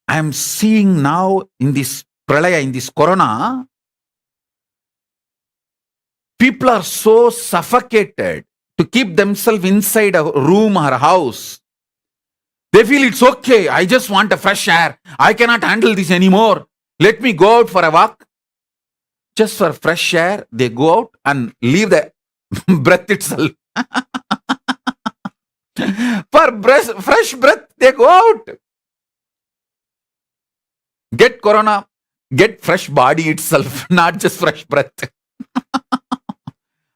I am seeing now in this pralaya, in this corona, people are so suffocated to keep themselves inside a room or a house. They feel it's okay. I just want a fresh air. I cannot handle this anymore. Let me go out for a walk. Just for fresh air, they go out and leave the breath itself. For fresh breath, they go out. Get corona, get fresh body itself, not just fresh breath.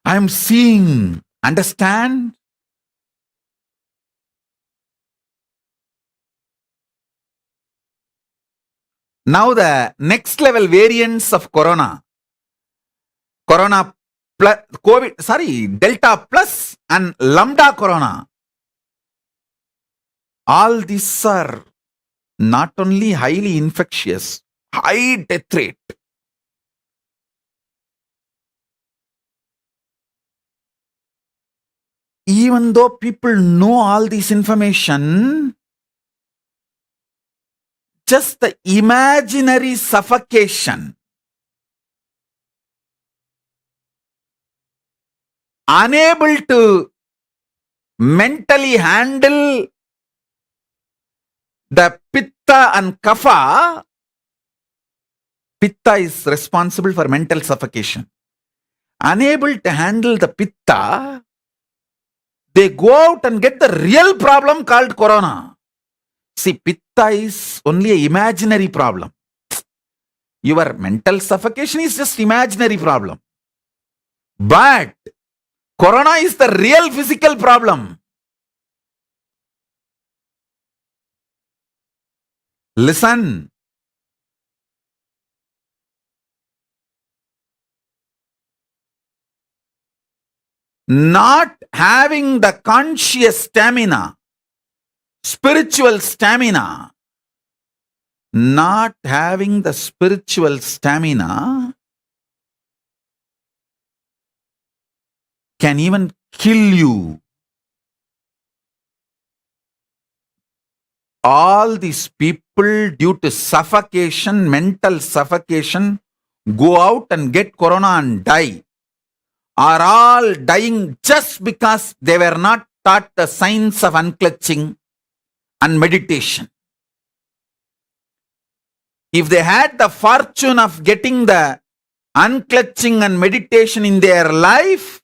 I am seeing, understand? Now the next level variants of corona. Corona plus, Delta plus and Lambda corona. All these are not only highly infectious, high death rate. Even though people know all this information, just the imaginary suffocation, unable to mentally handle the pitta and kapha. Pitta is responsible for mental suffocation. Unable to handle the pitta, they go out and get the real problem called corona. See, pitta is only an imaginary problem. Your mental suffocation is just imaginary problem. But corona is the real physical problem. Listen. Not having the conscious stamina, spiritual stamina, not having the spiritual stamina can even kill you. All these people, due to suffocation, mental suffocation, go out and get corona and die, are all dying just because they were not taught the science of unclutching and meditation. If they had the fortune of getting the unclutching and meditation in their life,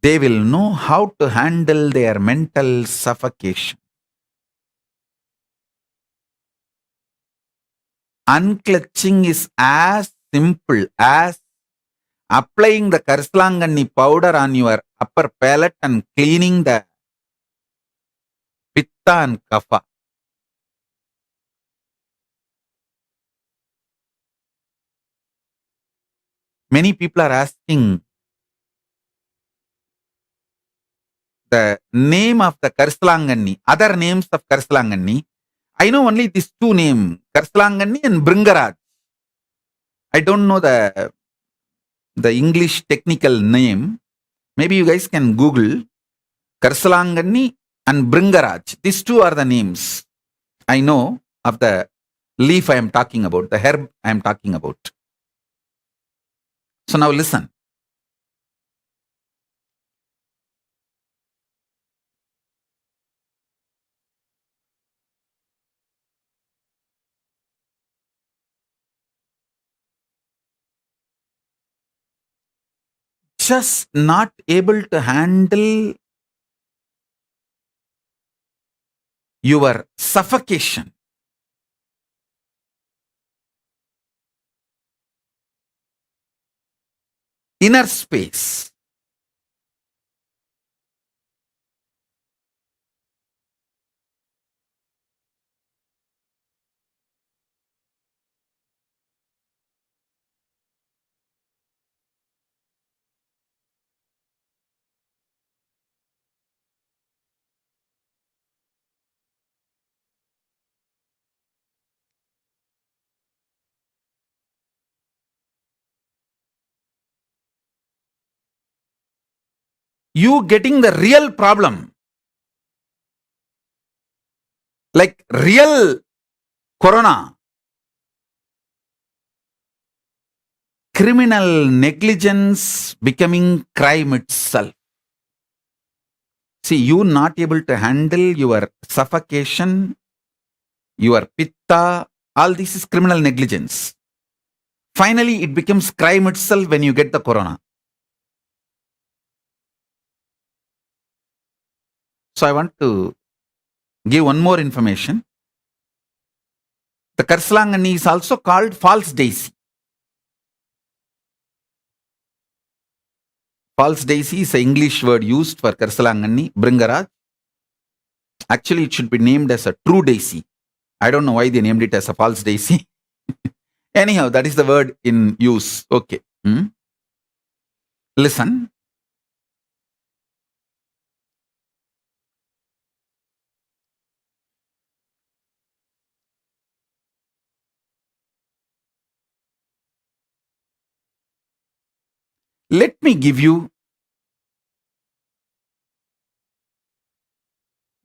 they will know how to handle their mental suffocation. Unclutching is as simple as applying the Karslanganni powder on your upper palate and cleaning the Pitta and Kapha. Many people are asking the name of the Karsalanganni, other names of Karsalanganni. I know only these two names, Karsalanganni and Bringaraj. I don't know the English technical name. Maybe you guys can Google Karsalanganni and Bringaraj. These two are the names I know of the leaf I am talking about, the herb I am talking about. So now listen. Just not able to handle your suffocation. Inner space. You getting the real problem. Like real corona. Criminal negligence becoming crime itself. See, you not able to handle your suffocation, your pitta, all this is criminal negligence. Finally, it becomes crime itself when you get the corona. So I want to give one more information. The Karsalangani is also called false daisy. False daisy is an English word used for Karsalangani, Bringaraj. Actually, it should be named as a true daisy. I don't know why they named it as a false daisy. Anyhow, that is the word in use. Okay. Listen. Let me give you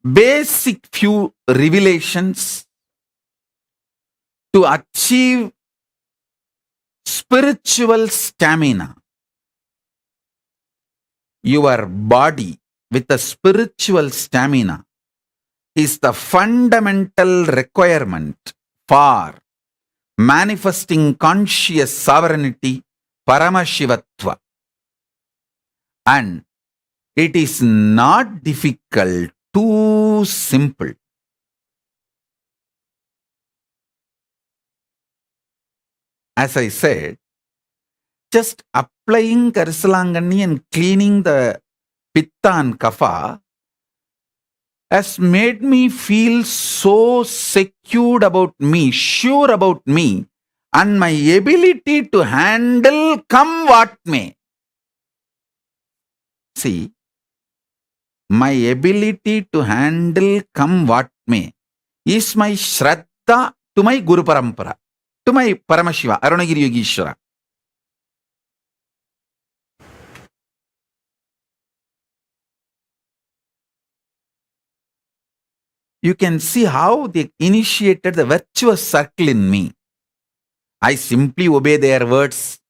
basic few revelations to achieve spiritual stamina. Your body with a spiritual stamina is the fundamental requirement for manifesting conscious sovereignty, Paramashivatva. And it is not difficult, too simple. As I said, just applying Karsalangani and cleaning the Pitta and Kapha has made me feel so secure about me, sure about me, and my ability to handle come what may. See, my ability to handle come what may is my Shraddha to my Guru Parampara, to my Paramashiva, Arunagiri Yogishwara. You can see how they initiated the virtuous circle in me. I simply obey their words,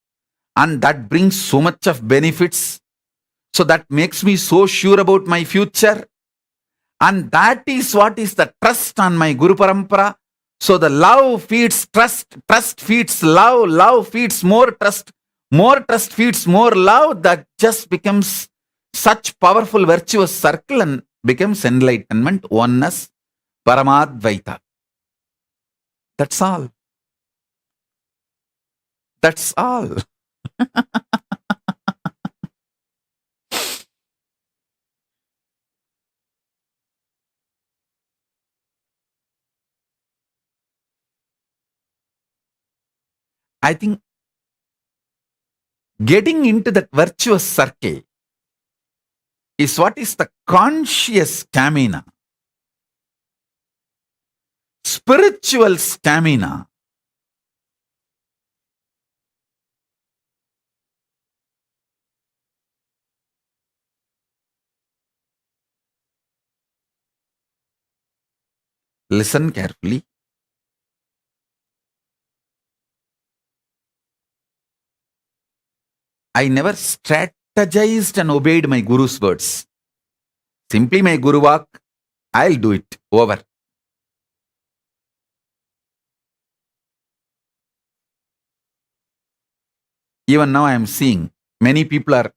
and that brings so much of benefits. So that makes me so sure about my future. And that is what is the trust on my Guru Parampara. So the love feeds trust, trust feeds love, love feeds more trust feeds more love. That just becomes such powerful virtuous circle and becomes enlightenment, oneness, Paramadvaita. That's all. That's all. I think getting into that virtuous circle is what is the conscious stamina, spiritual stamina. Listen carefully. I never strategized and obeyed my guru's words. Simply my guru walk, I'll do it. Over. Even now I am seeing many people are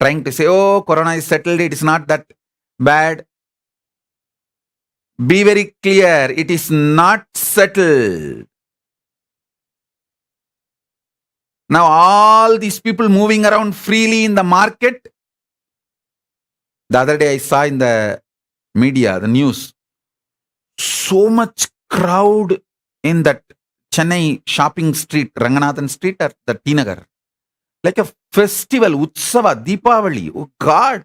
trying to say, oh, Corona is settled, it is not that bad. Be very clear, it is not settled. Now all these people moving around freely in the market. The other day I saw in the media, the news, so much crowd in that Chennai shopping street, Ranganathan street or the T Nagar. Like a festival, Utsava, Deepavali. Oh God.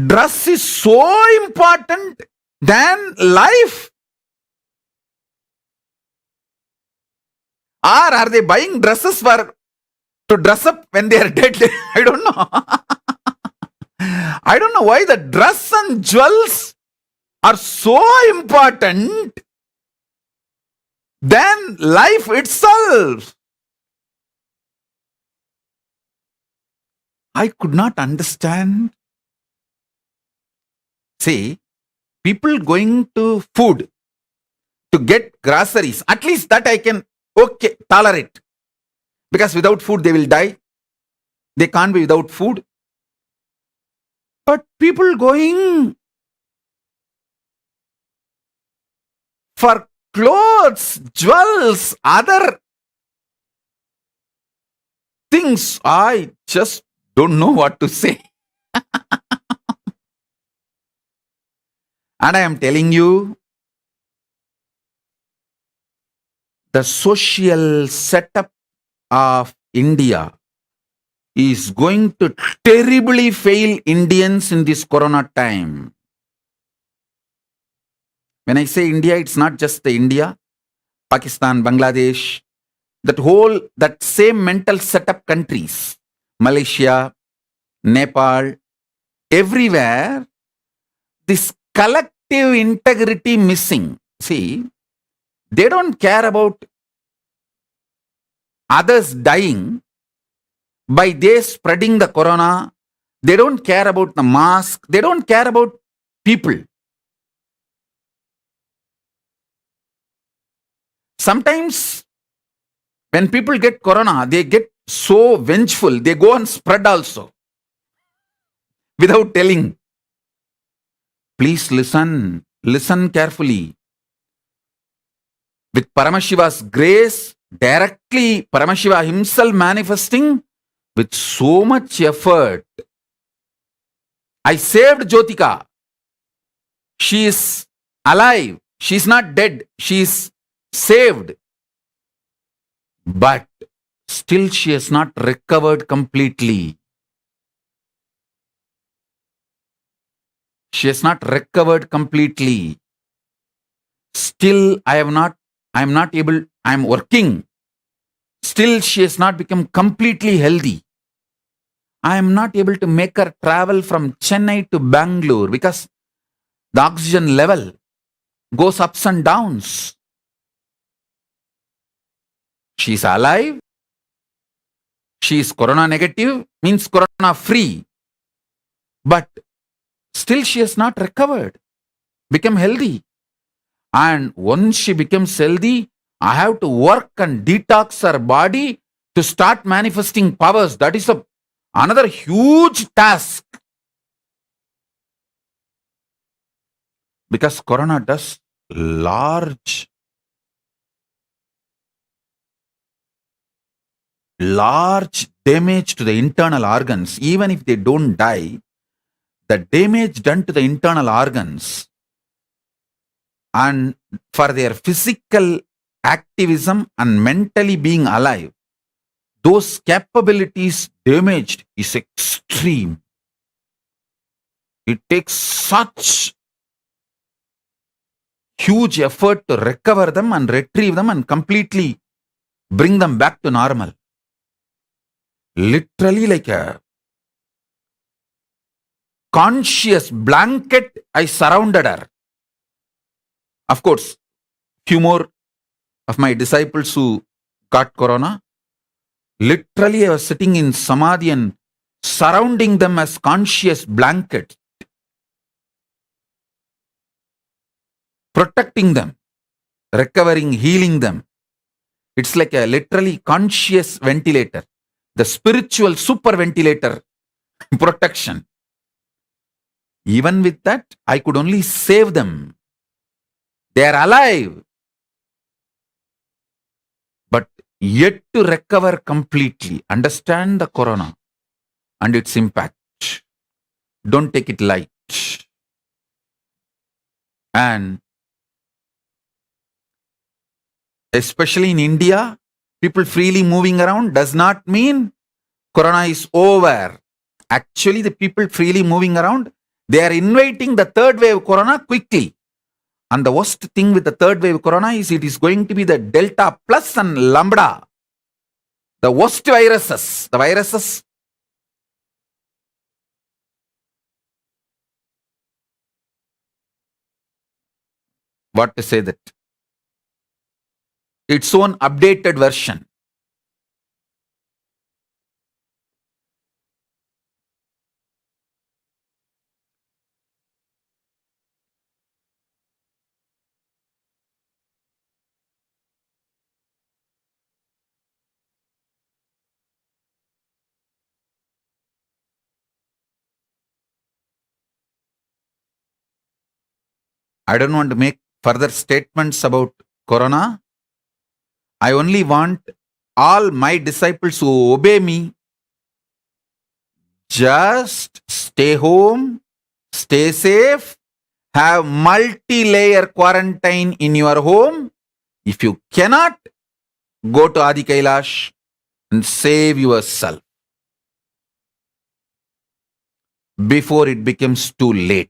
Dress is so important than life. Or are they buying dresses to dress up when they are dead? I don't know. I don't know why the dress and jewels are so important than life itself. I could not understand. See, people going to food to get groceries, at least that I can tolerate. Because without food they will die. They can't be without food. But people going for clothes, jewels, other things, I just don't know what to say. And I am telling you, the social setup of India is going to terribly fail Indians in this Corona time. When I say India, it's not just the India, Pakistan, Bangladesh, that same mental setup countries, Malaysia, Nepal, everywhere, this collective integrity missing. See, they don't care about others dying by they spreading the corona. They don't care about the mask. They don't care about people. Sometimes when people get corona, they get so vengeful. They go and spread also without telling. Please listen. Listen carefully. With Paramashiva's grace, directly Paramashiva himself manifesting with so much effort. I saved Jyotika. She is alive. She is not dead. She is saved. But still she has not recovered completely. She has not recovered completely. Still I am working. Still she has not become completely healthy. I am not able to make her travel from Chennai to Bangalore because the oxygen level goes ups and downs. She is alive. She is corona negative, means corona free. But still she has not recovered, become healthy. And once she becomes healthy, I have to work and detox her body to start manifesting powers. That is another huge task. Because corona does large damage to the internal organs. Even if they don't die, the damage done to the internal organs and for their physical activism and mentally being alive, those capabilities damaged is extreme. It takes such huge effort to recover them and retrieve them and completely bring them back to normal. Literally like a conscious blanket, I surrounded her. Of course, few more of my disciples who got corona. Literally, I was sitting in samadhi and surrounding them as conscious blanket, protecting them, recovering, healing them. It's like a literally conscious ventilator, the spiritual super ventilator protection. Even with that, I could only save them. They are alive, but yet to recover completely. Understand the corona and its impact. Don't take it light. And especially in India, people freely moving around does not mean corona is over. Actually, the people freely moving around, they are inviting the third wave corona quickly. And the worst thing with the third wave corona is it is going to be the Delta plus and Lambda. The worst viruses. The viruses. What to say that? Its own updated version. I don't want to make further statements about corona. I only want all my disciples who obey me, just stay home, stay safe, have multi-layer quarantine in your home. If you cannot, go to Adi Kailash and save yourself before it becomes too late.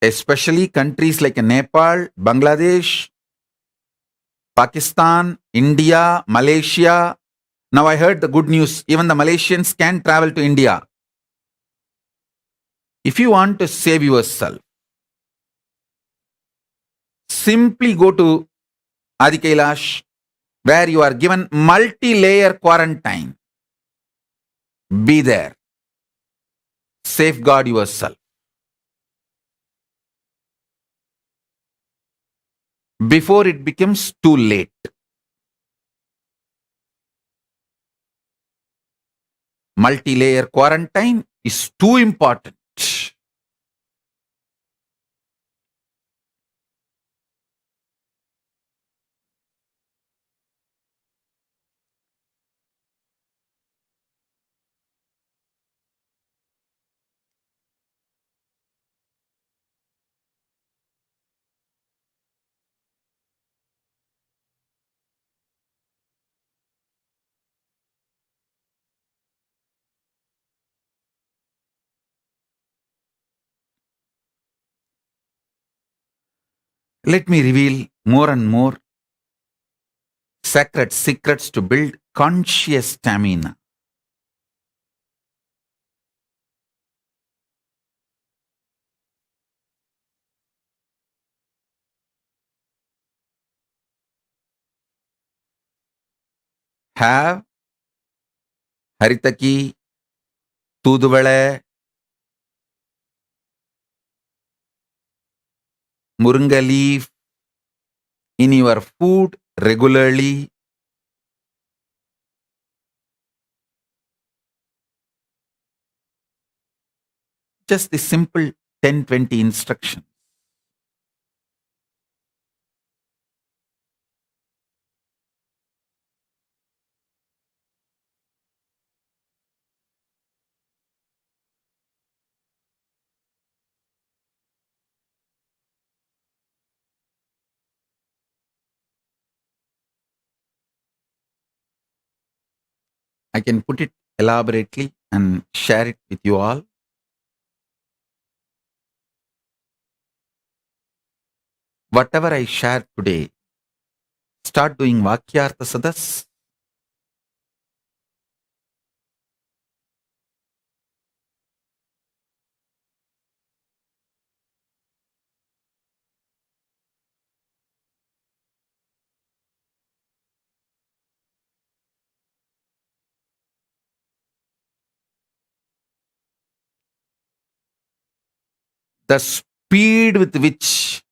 Especially countries like Nepal, Bangladesh, Pakistan, India, Malaysia. Now I heard the good news. Even the Malaysians can travel to India. If you want to save yourself, simply go to Adi Kailash, where you are given multi-layer quarantine. Be there. Safeguard yourself before it becomes too late. Multi-layer quarantine is too important. Let me reveal more and more sacred secrets to build conscious stamina. Have haritaki, tuduvale, murunga leaf in your food regularly. Just the simple 10-20 instructions. I can put it elaborately and share it with you all. Whatever I share today, start doing Vakyartha Sadas. The speed with which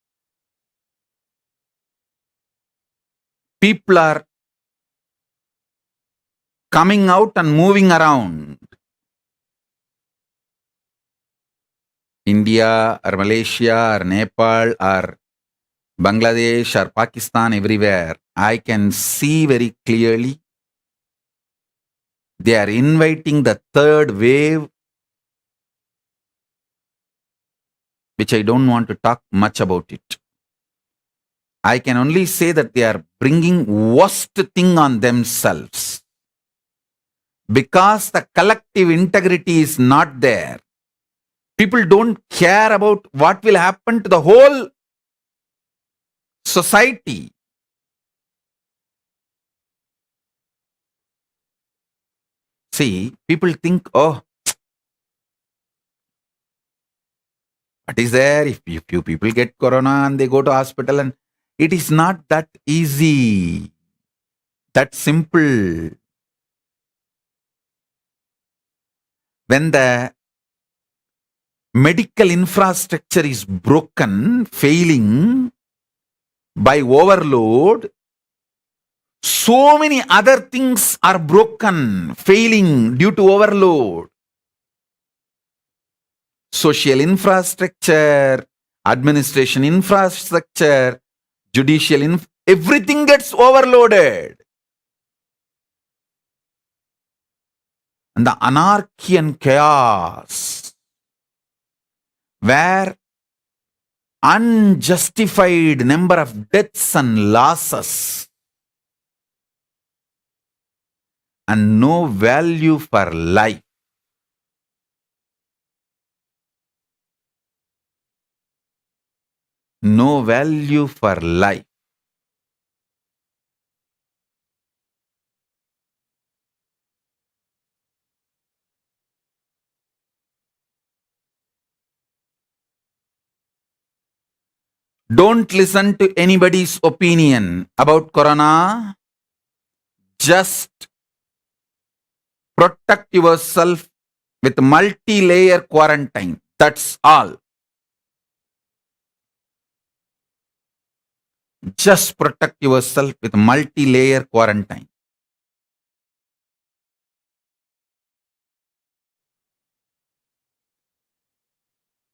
people are coming out and moving around India or Malaysia or Nepal or Bangladesh or Pakistan, everywhere, I can see very clearly they are inviting the third wave, which I don't want to talk much about it. I can only say that they are bringing worst thing on themselves. Because the collective integrity is not there. People don't care about what will happen to the whole society. See, people think, oh, what is there if few people get corona and they go to hospital? And it is not that easy, that simple. When the medical infrastructure is broken, failing by overload, so many other things are broken, failing due to overload. Social infrastructure, administration infrastructure, judicial everything gets overloaded. And the anarchy and chaos, where unjustified number of deaths and losses, and no value for life. No value for life. Don't listen to anybody's opinion about corona. Just protect yourself with multi-layer quarantine. That's all. Just protect yourself with multi-layer quarantine.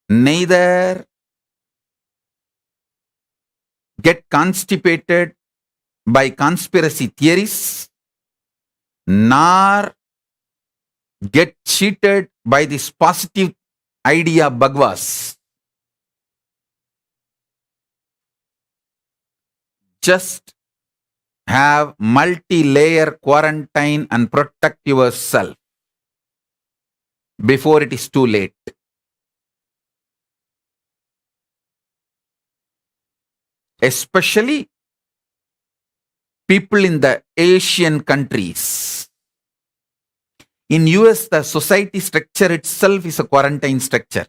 Neither get constipated by conspiracy theories, nor get cheated by this positive idea Bhagwas. Just have multi-layer quarantine and protect yourself before it is too late. Especially people in the Asian countries. In US, the society structure itself is a quarantine structure.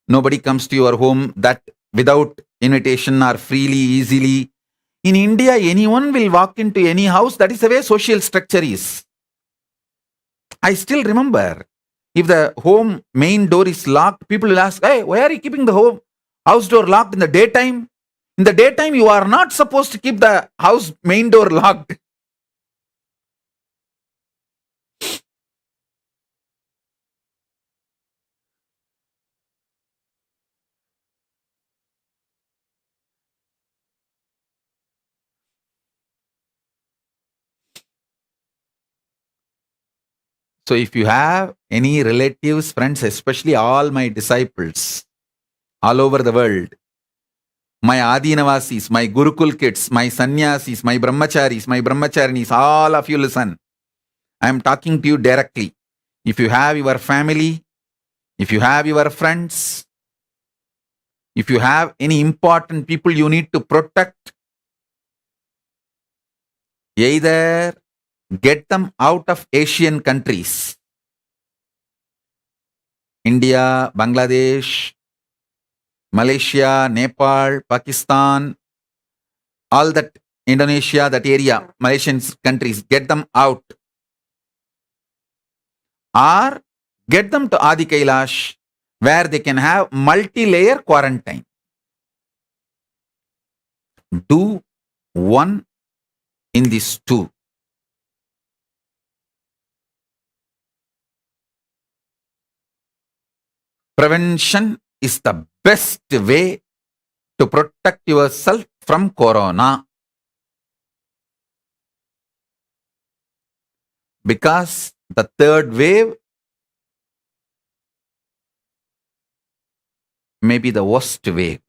Nobody comes to your home that without invitation or freely, easily. In India, anyone will walk into any house. That is the way social structure is. I still remember, if the home main door is locked, people will ask, hey, why are you keeping the house door locked in the daytime? In the daytime, you are not supposed to keep the house main door locked. So if you have any relatives, friends, especially all my disciples all over the world, my Adinavasis, my Gurukul kids, my Sannyasis, my Brahmacharis, my Brahmacharinis, all of you listen. I am talking to you directly. If you have your family, if you have your friends, if you have any important people you need to protect, either get them out of Asian countries, India, Bangladesh, Malaysia, Nepal, Pakistan, all that Indonesia, that area, Malaysian countries, get them out. Or get them to Adi Kailash where they can have multi-layer quarantine. Do one in these two. Prevention is the best way to protect yourself from corona. Because the third wave may be the worst wave.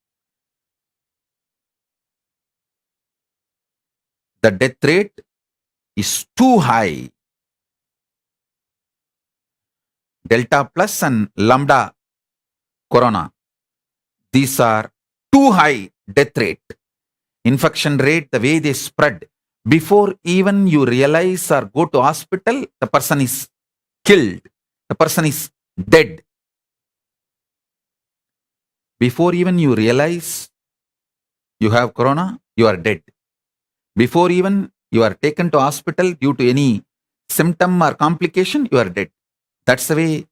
The death rate is too high. Delta plus and lambda corona, these are too high death rate. Infection rate, the way they spread, before even you realize or go to hospital, the person is killed. The person is dead. Before even you realize you have corona, you are dead. Before even you are taken to hospital due to any symptom or complication, you are dead. That's the way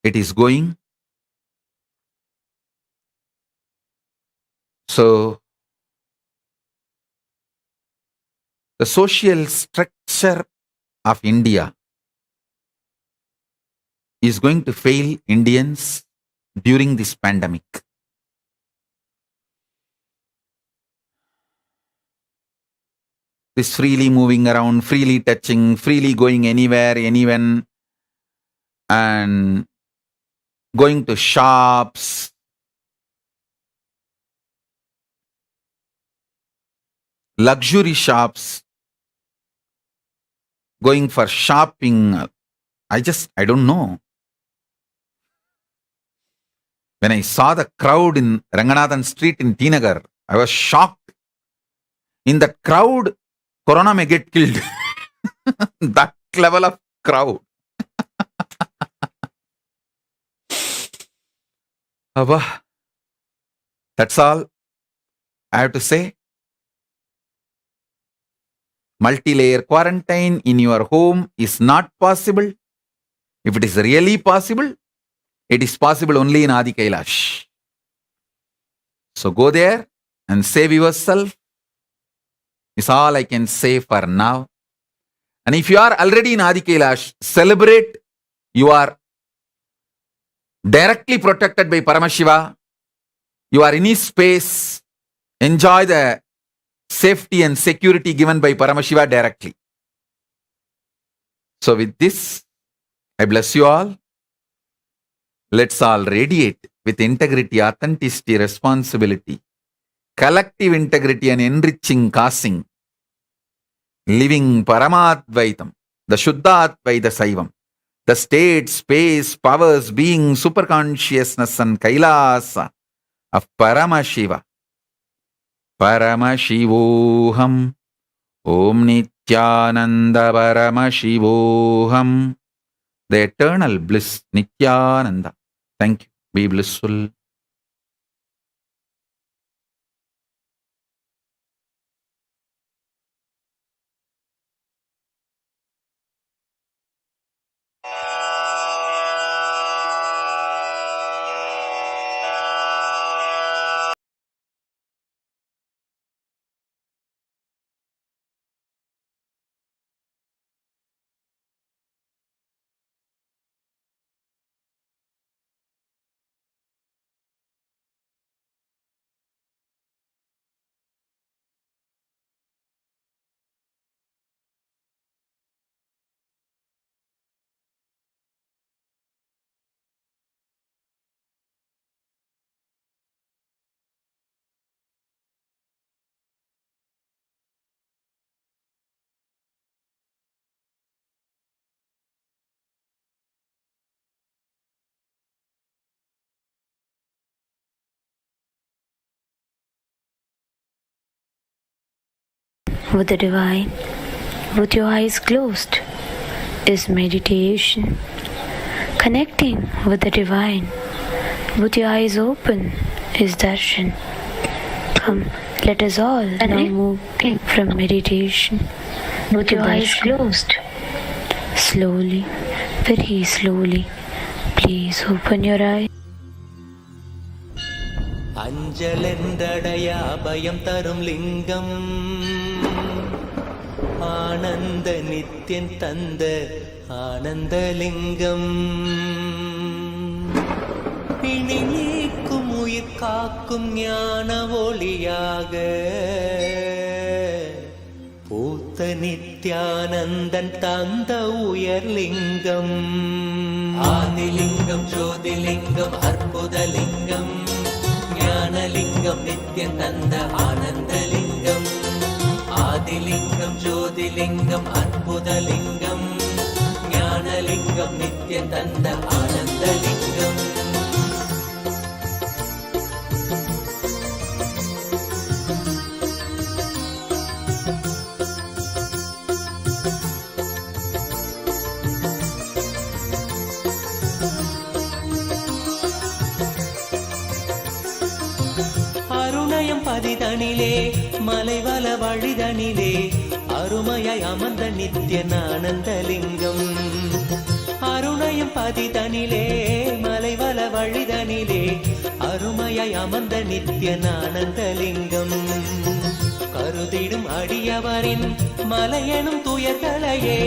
it is going. So, the social structure of India is going to fail Indians during this pandemic. This freely moving around, freely touching, freely going anywhere, anyone, and going to shops, luxury shops, going for shopping. I don't know. When I saw the crowd in Ranganathan Street in Tinagar, I was shocked. In that crowd, corona may get killed. That level of crowd. Abba. That's all I have to say. Multi-layer quarantine in your home is not possible. If it is really possible, it is possible only in Adi Kailash. So go there and save yourself. Is all I can say for now. And if you are already in Adi Kailash, celebrate. You are directly protected by Paramashiva. You are in his space. Enjoy the safety and security given by Paramashiva directly. So with this, I bless you all. Let's all radiate with integrity, authenticity, responsibility, collective integrity and enriching causing, living Paramadvaitam, the Shuddhadvaita Saivam, the state, space, powers, being, superconsciousness and Kailasa of Paramashiva. Paramashivoham, Om Nithyananda Paramashivoham, the eternal bliss, Nithyananda. Thank you. Be blissful. with the divine with your eyes closed is meditation. Connecting with the divine with your eyes open is darshan. Come, let us all now move from meditation with your eyes closed. Slowly, very slowly, please open your eyes. அஞ்சலென்றடையா பயம் தரும் லிங்கம் ஆனந்த நித்யன் தந்த ஆனந்தலிங்கம் பிணி நீக்கும் உயிர் காக்கும் ஞான ஒளியாக பூத்த நித்யானந்தன் தந்த உயர்லிங்கம் ஆதிலிங்கம் ஜோதிலிங்கம் அற்புதலிங்கம் ஞானலிங்கம் நித்யன் தந்த ஆனந்தலிங்கம் ஆதிலிங்கம் ஜோதிலிங்கம் அற்புதலிங்கம் ஞானலிங்கம் நித்யன் தந்த ஆனந்தலிங்கம் அருணயம் பதிதனிலே மலைவல வழிதனிலே அருமையாய் அமர்ந்த நித்யன் ஆனந்தலிங்கம் அருணயம் பதிதனிலே மலைவல வழிதனிலே அருமையாய் அமர்ந்த நித்யன் ஆனந்தலிங்கம் கருதிடும் அடியவரின் மலையெனும் துயர்களையே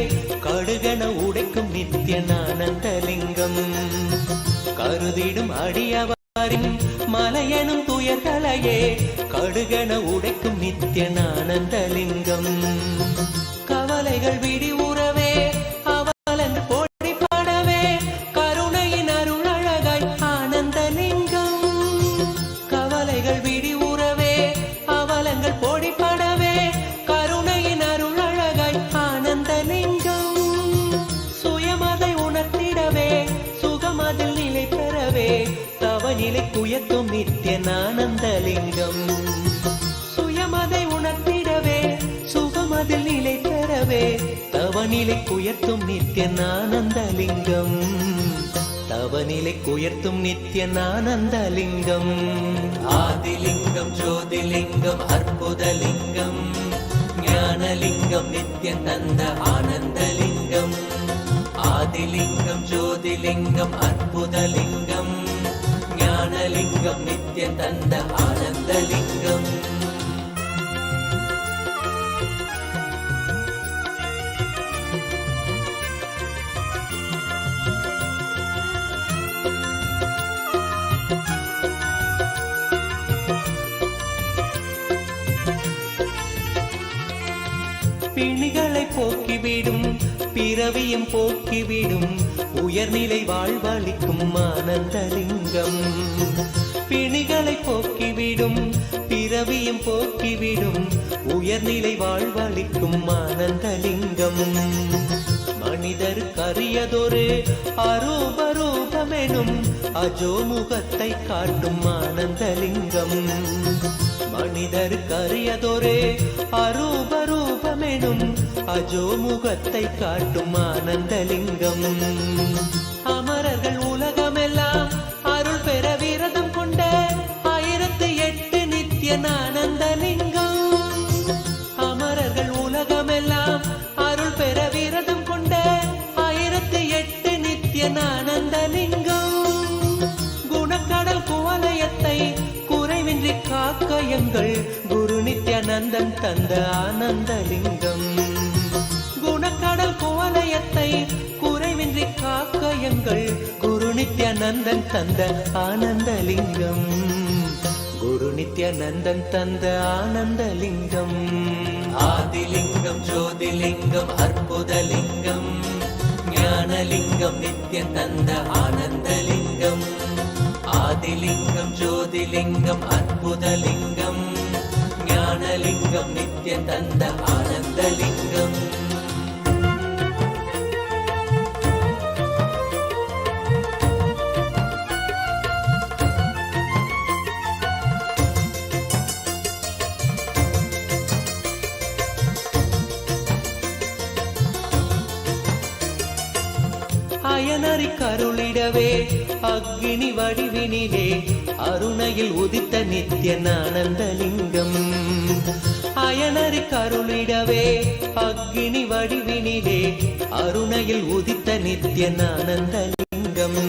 கடுகன உடைக்கும் நித்யன் ஆனந்தலிங்கம் கருதிடும் அடியவரின் மலையெனும் துயர்களையே கடுகன உடைக்கும் நித்யன் ஆனந்தலிங்கம் கவலைகள் விடி உறவே அவலன் போடி பாடவே கருணையின் அருளழகாய் ஆனந்தலிங்கம் கவலைகள் விடி உறவே அவலங்கள் போடி பாடவே கருணையின் அருளழகாய் ஆனந்தலிங்கம் சுயமதை உணர்த்திடவே சுகமதில் நிலை பெறவே தவநிலை குயத்தும் நித்யன் ஆனந்தலிங்கம் சுயமதை உணர்த்திடவே சுகமதில் நிலை பெறவே தவநிலை குயர்த்தும் நித்யன் ஆனந்தலிங்கம் தவநிலை குயர்த்தும் நித்யன் ஆனந்தலிங்கம் ஆதிலிங்கம் ஜோதிலிங்கம் அற்புதலிங்கம் ஞானலிங்கம் நித்யன் தந்த ஆனந்தலிங்கம் ஆதிலிங்கம் ஜோதிலிங்கம் அற்புதலிங்கம் ஞானலிங்கம் நித்யன் தந்த ஆனந்தலிங்கம் பிணிகளை போக்கிவிடும் பிறவியும் போக்கிவிடும் உயர்நிலை வாழ்வளிக்கும் ஆனந்தலிங்கம் பிணிகளை போக்கிவிடும் பிறவியும் போக்கிவிடும் உயர்நிலை வாழ்வளிக்கும் ஆனந்தலிங்கம் மனிதருக்கு அரியதொரு அரூபரூபமெனும் அஜோமுகத்தை காட்டும் ஆனந்தலிங்கம் மனிதருக்கு அரியதொரு அரூபரூபமெனும் அஜோமுகத்தை காட்டும் ஆனந்தலிங்கம் அமரர்கள் உலகமெல்லாம் அருள் பெற விரதம் கொண்ட 1008 நித்யன் ஆனந்தலிங்கம் அமரர்கள் உலகமெல்லாம் அருள் பெற விரதம் கொண்ட 1008 நித்யன் ஆனந்தலிங்கம் குணக்கடல் குவலயத்தை குறைவின்றி காக்க எங்கள் குரு நித்யானந்தன் தந்த ஆனந்தலிங்கம் குணக்கடல் குவலயத்தை குறைவின்றி காக்க எங்கள் குரு நித்யானந்தன் தந்த ஆனந்தலிங்கம் குரு நித்யானந்தன் தந்த ஆனந்தலிங்கம் ஆதிலிங்கம் ஜோதிலிங்கம் அற்புதலிங்கம் ஞானலிங்கம் நித்யன் தந்த ஆனந்தலிங்கம் ஆதிலிங்கம் ஜோதிலிங்கம் அற்புதலிங்கம் ஞானலிங்கம் நித்யன் தந்த ஆனந்தலிங்கம் அயனறி கருளிடவே அக்னி வடிவினிலே அருணையில் உதித்த நித்யானந்தலிங்கம். அயனறி கருளிடவே அக்னி வடிவினிலே அருணையில் உதித்த நித்யானந்தலிங்கம்.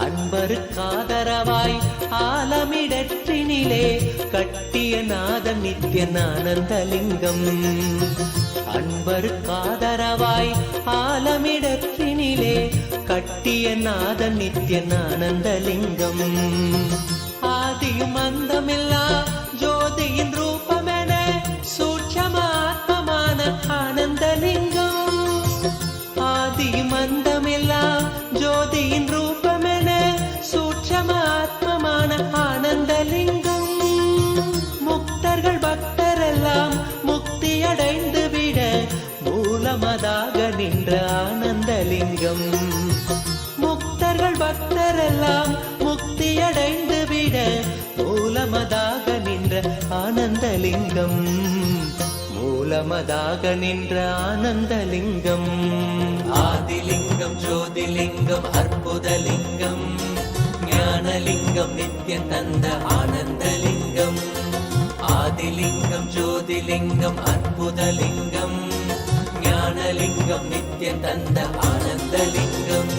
அன்பருக்காதரவாய் ஆலமிடற்றினிலே கட்டிய நாதன் நித்யானந்தலிங்கம். அன்பருக்காதரவாய் ஆலமிடற்றினிலே கட்டிய நாதன் நித்யானந்தலிங்கம். ஆதியும் அந்தமில்லா ஜோதியின் ரூபமென சூட்சமாத்மமான ஆனந்தலிங்கம். ஆதியும் அந்தமில்லா ஜோதியின் ரூபமென சூட்சமாத்மமான ஆனந்தலிங்கம். முக்தர்கள் பக்தரெல்லாம் முக்தியடைந்து விட மூலமதாக நின்ற ஆனந்தலிங்கம். முக்தர்கள் பக்தரெல்லாம் முக்தியடைந்து விட மூலமதாக நின்ற ஆனந்தலிங்கம். மூலமதாக நின்ற ஆனந்தலிங்கம். ஆதிலிங்கம் ஜோதிலிங்கம் அற்புதலிங்கம் ஞானலிங்கம் நித்யம் தந்த ஆனந்தலிங்கம். ஆதிலிங்கம் ஜோதிலிங்கம் அற்புதலிங்கம் ஞானலிங்கம் நித்யம் தந்த ஆனந்தலிங்கம்.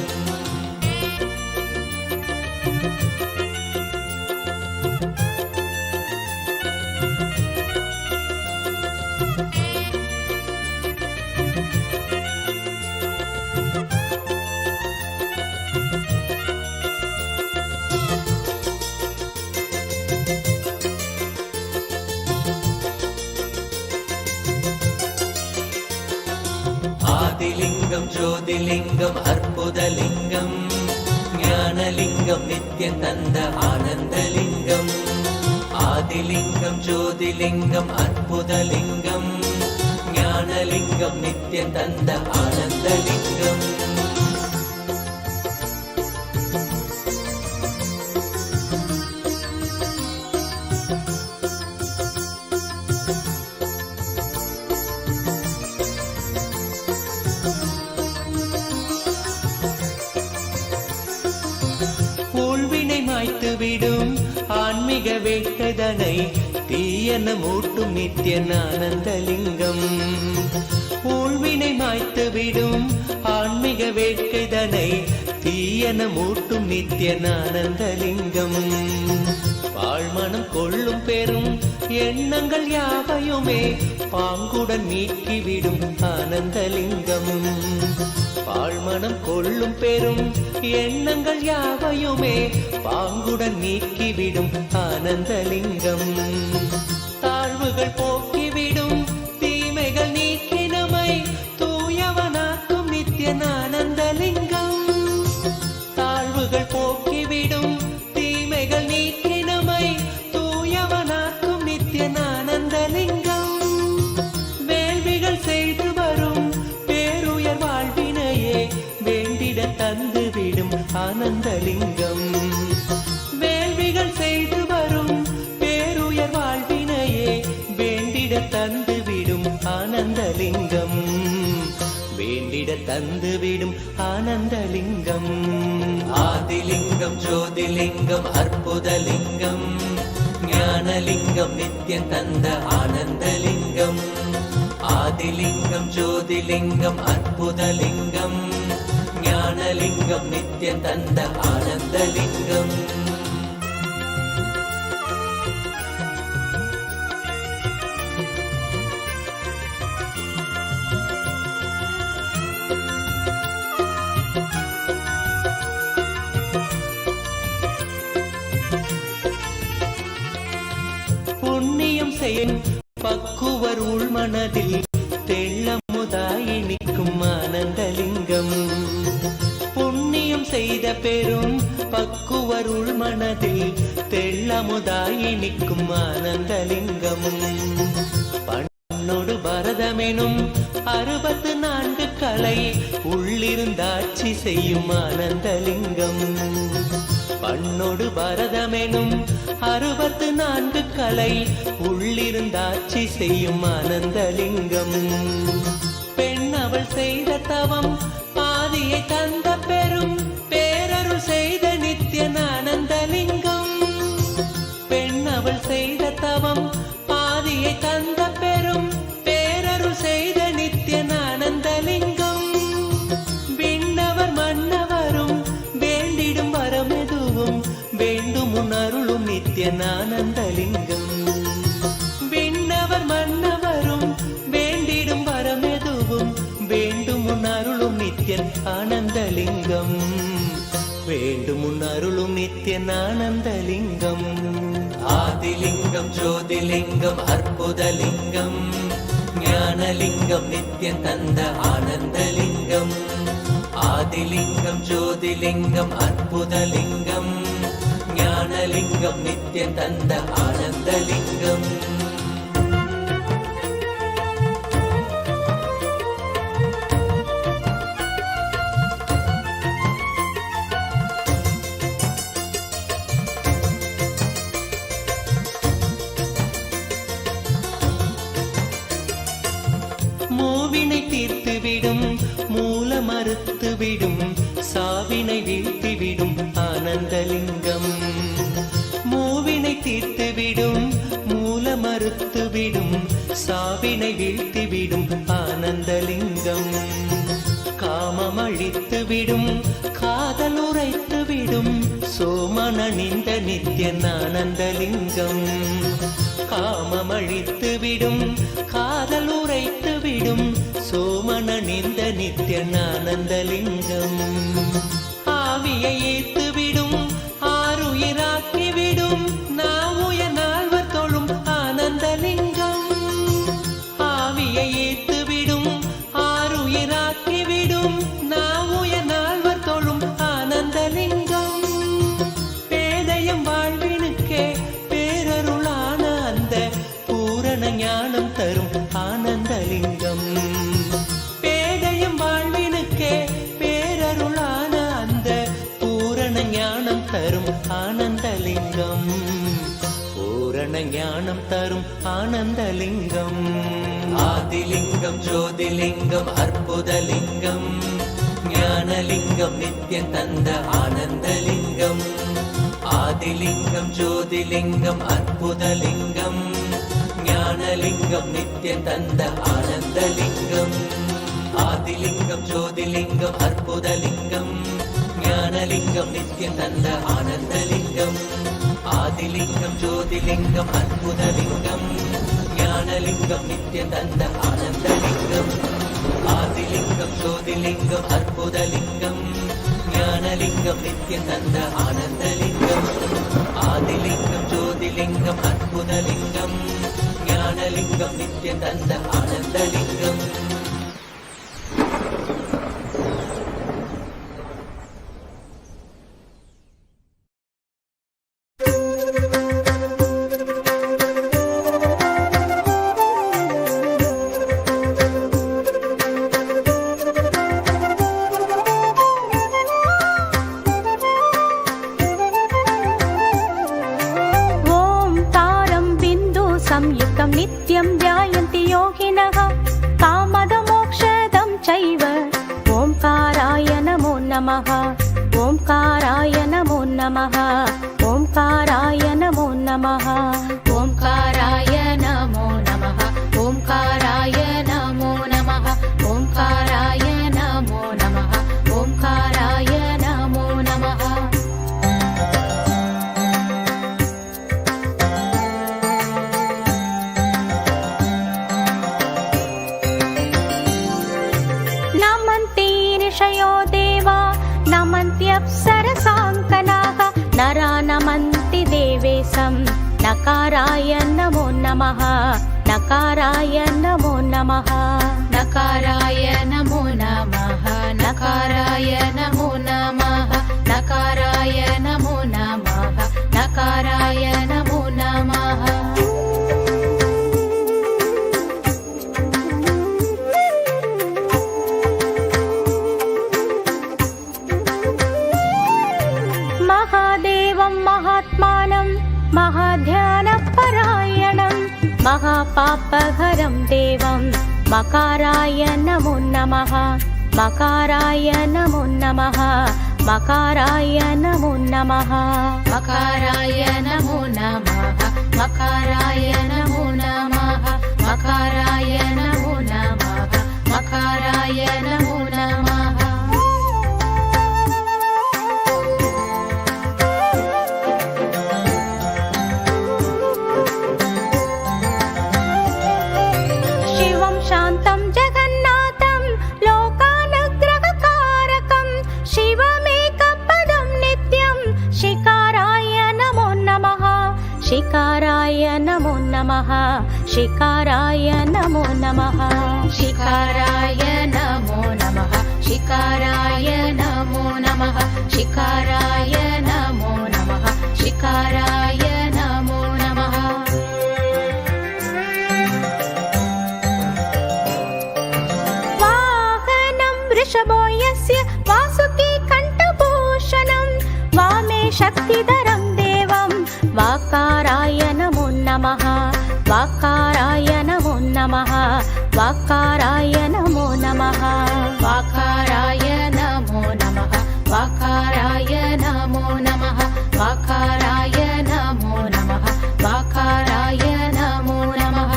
ஆதிலிங்கம் ஜோதிலிங்கம் அற்புதலிங்கம் ஞானலிங்கம் நித்யம் தந்த ஆனந்தலிங்கம். ஆதிலிங்கம் ஜோதிலிங்கம் அற்புதலிங்கம் ஞானலிங்கம் நித்யம் தந்த ஆனந்தலிங்கம். விடும் ஆன்மீக வேட்கைதனை தீயன மூட்டும் நித்யானந்தலிங்கம். ஊழ்வினை மாய்த்து விடும் ஆன்மீக வேட்கைதனை தீயன மூட்டும் நித்யானந்தலிங்கம். பாழ்மனம் கொள்ளும் பெரும் எண்ணங்கள் யாவையுமே பாங்குடன் நீக்கிவிடும் ஆனந்தலிங்கம். பாழ்மனம் கொள்ளும் பெரும் எண்ணங்கள் யாவையுமே பாங்குடன் நீக்கிவிடும் ஆனந்தலிங்கம். தாழ்வுகள் போக்கிவிடும் தீமைகள் நீக்கி நம்மை தூயவனாக்கும் நித்யானந்தலிங்கம். தாழ்வுகள் போக்கிவிடும் தீமைகள் நீக்கி நம்மை தூயவனாக்கும் நித்யானந்தலிங்கம். வேள்விகள் செய்து வரும் பேருயர் வாழ்வினையே வேண்டிட தந்துவிடும் ஆனந்தலிங்கம். வேள்விகள் செய்து வரும் பேருயர் வாழ்வினையே வேண்டிட தந்துவிடும் ஆனந்தலிங்கம். வேண்டிட தந்துவிடும் ஆனந்தலிங்கம். ஆதிலிங்கம் ஜோதிலிங்கம் அற்புதலிங்கம் ஞானலிங்கம் நித்யம் தந்த ஆனந்தலிங்கம். ஆதிலிங்கம் ஜோதிலிங்கம் அற்புதலிங்கம் ஞானலிங்கம் நித்யம் தந்த ஆனந்தலிங்கம். புண்ணியம் செய்யும் பக்குவர் உள்மனதில் தெள்ளமுதாய் நிற்கும் ஆனந்தலிங்கம். புண்ணியம் செய்த பெரும் பக்குவர் உள்மனதில் தெள்ளமுதாய் நிற்கும் ஆனந்தலிங்கம். பண்ணோடு பரதமெனும் 64 கலை உள்ளிருந்தாட்சி செய்யும் ஆனந்தலிங்கம். பண்ணோடு பரதமெனும் 64 கலை உள்ளிருந்தாட்சி செய்யும் ஆனந்தலிங்கம். பெண் அவள் செய்த தவம் பாதியை தந்த அருளும் நித்யானந்தலிங்கம். ஆதிலிங்கம் ஜோதிலிங்கம் அற்புதலிங்கம் ஞானலிங்கம் நித்யம் தந்த ஆனந்தலிங்கம். ஆதிலிங்கம் ஜோதிலிங்கம் அற்புதலிங்கம் ஞானலிங்கம் நித்யம் தந்த ஆனந்தலிங்கம். மூவினை தீர்த்துவிடும் மூல மறுத்துவிடும் சாவினை வீழ்த்திவிடும் ஆனந்தலிங்கம். மூவினை தீர்த்துவிடும் மூல மறுத்துவிடும் சாவினை வீழ்த்திவிடும் ஆனந்தலிங்கம். காமம் அழித்துவிடும் காதல் உரைத்துவிடும் சோமனணிந்த நித்யானந்தலிங்கம். காமம் அழித்துவிடும் காதல் உரைத்துவிடும் சோமனணிந்த நித்யானந்தலிங்கம். ஆவியை ஏத்துவிடும் ஆறுயிராக்கிவிடும் நாவுய நால்வர் தொழும் ஆனந்தலிங்கம். ஆவியை ஏத்துவிடும் ஆறுயிராக்கிவிடும் நாவுய நால்வர் தொழும் ஆனந்தலிங்கம். பேதையும் வாழ்வினுக்கே பேரருளான அந்த பூரண ஞானம் தரும் ஆனந்தலிங்கம். பேதையும் வாழ்வினுக்கே பேரருளான அந்த பூரண ஞானம் தரும் ஆனந்தலிங்கம். பூரண ஞானம் தரும் ஆனந்தலிங்கம். ஆதிலிங்கம் ஜோதிலிங்கம் அற்புதலிங்கம் ஞானலிங்கம் நித்யம் தந்த ஆனந்தலிங்கம். ஆதிலிங்கம் ஜோதிலிங்கம் அற்புதலிங்கம் ஞானலிங்கம் நித்யம் தந்த ஆனந்தலிங்கம். ஆதிலிங்கம் ஜோதிலிங்கம் அற்புதலிங்கம் ஞானலிங்கம் நித்யம் தந்த ஆனந்தலிங்கம். ஆதிலிங்கம் ஜோதிலிங்கம் அற்புதலிங்கம் ஞானலிங்கம் நித்யம் தந்த ஆனந்தலிங்கம். ஆதிலிங்கம் ஜோதிலிங்கம் அற்புதலிங்கம் ஞானலிங்கம் நித்யம் தந்த ஆனந்தலிங்கம். ஆதிலிங்கம் ஜோதிலிங்கம் அற்புதலிங்கம் ஞானலிங்கம் நித்யம் தந்த ஆனந்தலிங்கம். संयुक्तं नित्यं ध्यायन्ति योगिनः कामदमोक्षदं चैव. ओंकाराय नमो नमः. ओंकाराय नमो नमः. ओंकाराय नमो नमः. ओंकाराय नमो नमः. ओंकाराय नमो नमः. ओंकाराय नमो नमः. ओंकाराय नमो नमः. ऋषयो देवा नमन्त्यप्सरसाङ्कनाः नरा नमन्ति देवेशं. नकाराय नमो नमः. नकाराय नमो नमः. नकाराय नमो नमः. नकाराय नमो नमः. नकाराय नमो नमः. नकाराय नमो नमः. महादेवं महात्मानं महाध्यानपरायणं महापापहरं देवं मकाराय नमो नमः. मकाराय नमो नमः. मकाराय नमो नमः. मकाराय नमो नमः. मकाराय नमो नमः. मकाराय नमो नमः. मकाराय नमो नमः. शान्तं जगन्नाथं लोकानुग्रहकारकं शिवमेकपदं नित्यं शिकाराय नमो नमः शिकाराय नमो नमः शिकाराय नमो नमः शिकाराय नमो नमः शिकाराय नमो नमः वाहनं वृषभो यस्य वासुकी कण्ठभूषणं वामे शक्तिधरं देवं वाकाराय नमो नमः वाकाराय नमो नमः वाकाराय नमो नमः वाकाराय नमो नमः वाकाराय नमो नमः वाकाराय नमो नमः वाकाराय नमो नमः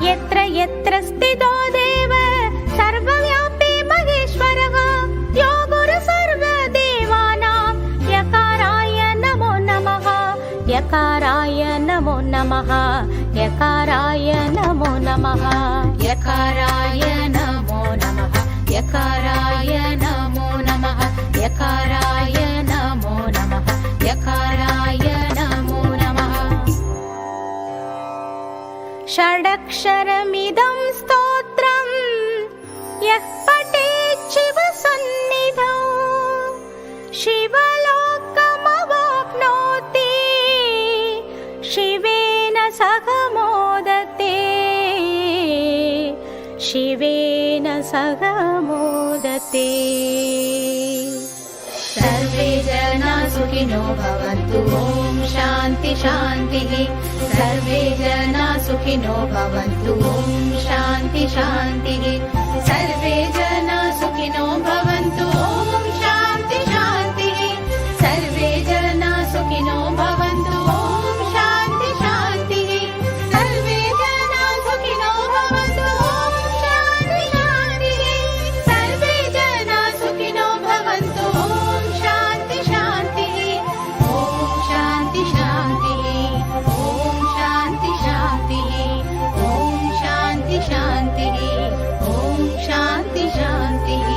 यत्र यत्र स्थितो देव सर्वव्यापी महेश्वरः यो गुरु सर्वदेवानां यकाराय नमो नमः यकाराय नमो नमः यकाराय नमो नमः यकाराय नमो नमः यकाराय नमो नमः यकाराय नमो नमः यकाराय नमो नमः षडक्षरमिदं स्तोत्रं यः पठेत् शिवसन्निधौ शिवलोकमवाप्नोति शिवेन सह मोदते शिवेन सह मोदते सर्वे जना सुखिनो भवन्तु ॐ शान्ति शान्तिः सर्वे जना सुखिनो भवन्तु ॐ शान्ति शान्तिः सर्वे जना सुखिनो भवन्तु ॐ शान्ति शान्तिः सर्वे जना सुखिनो भवन्तु ॐ शान्ति शान्तिः सर्वे जना सुखिनो भवन्तु ॐ शान्ति शान्तिः सर्वे जना सुखिनो भवन्तु ॐ शान्ति शान्तिः ॐ शान्ति शान्तिः ॐ शान्ति शान्तिः ॐ शान्ति शान्तिः ॐ शान्ति शान्तिः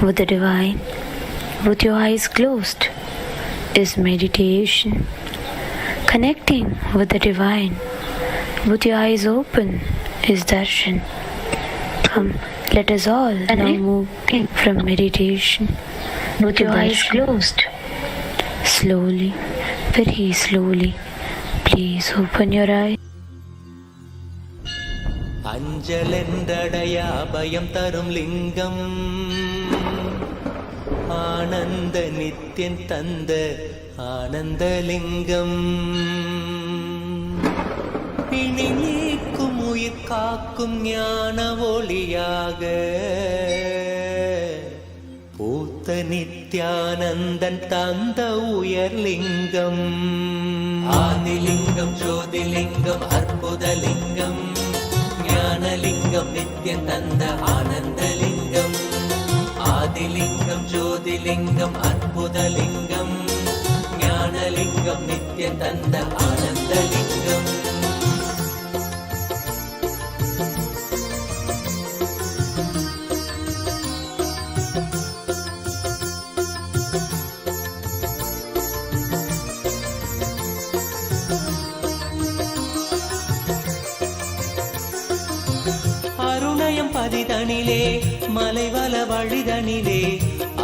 with the divine with your eyes closed is meditation. Connecting with the divine with your eyes open is darshan. Come, let us all now move from meditation with your eyes closed. Slowly, very slowly, please open your eyes. அஞ்சலென்றடைய அபயம் தரும் லிங்கம் ஆனந்த நித்யன் தந்த ஆனந்தலிங்கம் பிணி நீக்கும் உயிர் காக்கும் ஞான ஒளியாக பூத்த நித்யானந்தன் தந்த உயர்லிங்கம் ஆதிலிங்கம் ஜோதிலிங்கம் அற்புதலிங்கம் ஞானலிங்கம் நித்யன் தந்த ஆனந்தலிங்கம் ஆதிலிங்கம் ஜோதிலிங்கம் அற்புதலிங்கம் ஞானலிங்கம் நித்யன் தந்த ஆனந்தலிங்கம் அருணயம் பதிதனிலே மலைவல வழிதனிலே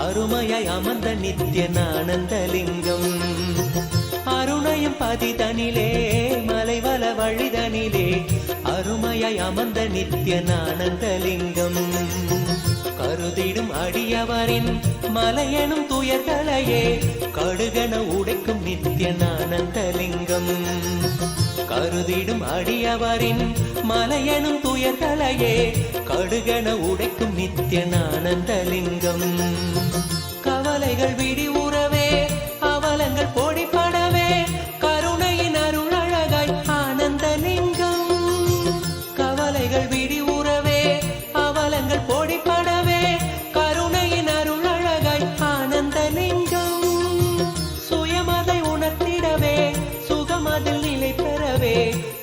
அருமையாய் அமர்ந்த நித்யன் ஆனந்தலிங்கம் அருணயம் பதிதனிலே மலைவல வழிதனிலே அருமையாய் அமர்ந்த நித்யன் ஆனந்தலிங்கம் கருதிடும் அடியவரின் மலையெனும் துயர்களையே கடுகன உடைக்கும் நித்யன் ஆனந்தலிங்கம் கருதிடும் அடியவரின் மலையெனும் துயர்களையே கடுகன உடைக்கும் நித்யன் ஆனந்தலிங்கம் கவலைகள் விடி உறவே அவலங்கள் பொடிபடவே கருணையின் அருள் அழகாய் ஆனந்தலிங்கம் கவலைகள் விடி உறவே அவலங்கள் பொடிபடவே கருணையின் அருள் அழகாய் ஆனந்தலிங்கம் சுயமதை உணர்த்திடவே சுகமதில் நிலை பெறவே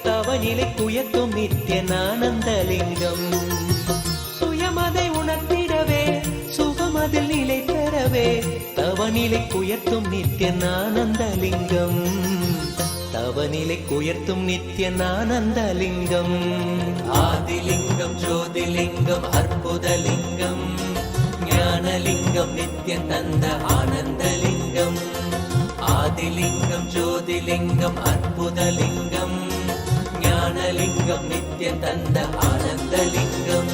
தவநிலை குயத்தும் நித்யன் ஆனந்தலிங்கம் சுயமதை உணர்த்திடவே சுகமதில் நிலை பெறவே தவநிலை குயர்த்தும் நித்யன் ஆனந்தலிங்கம் தவநிலை குயர்த்தும் நித்யன் ஆனந்தலிங்கம் ஆதிலிங்கம் ஜோதிலிங்கம் அற்புதலிங்கம் ஞானலிங்கம் நித்யன் தந்த ஆனந்தலிங்கம் ஆதிலிங்கம் ஜோதிலிங்கம் அற்புதலிங்கம் ஞானலிங்கம் நித்யன் தந்த ஆனந்தலிங்கம்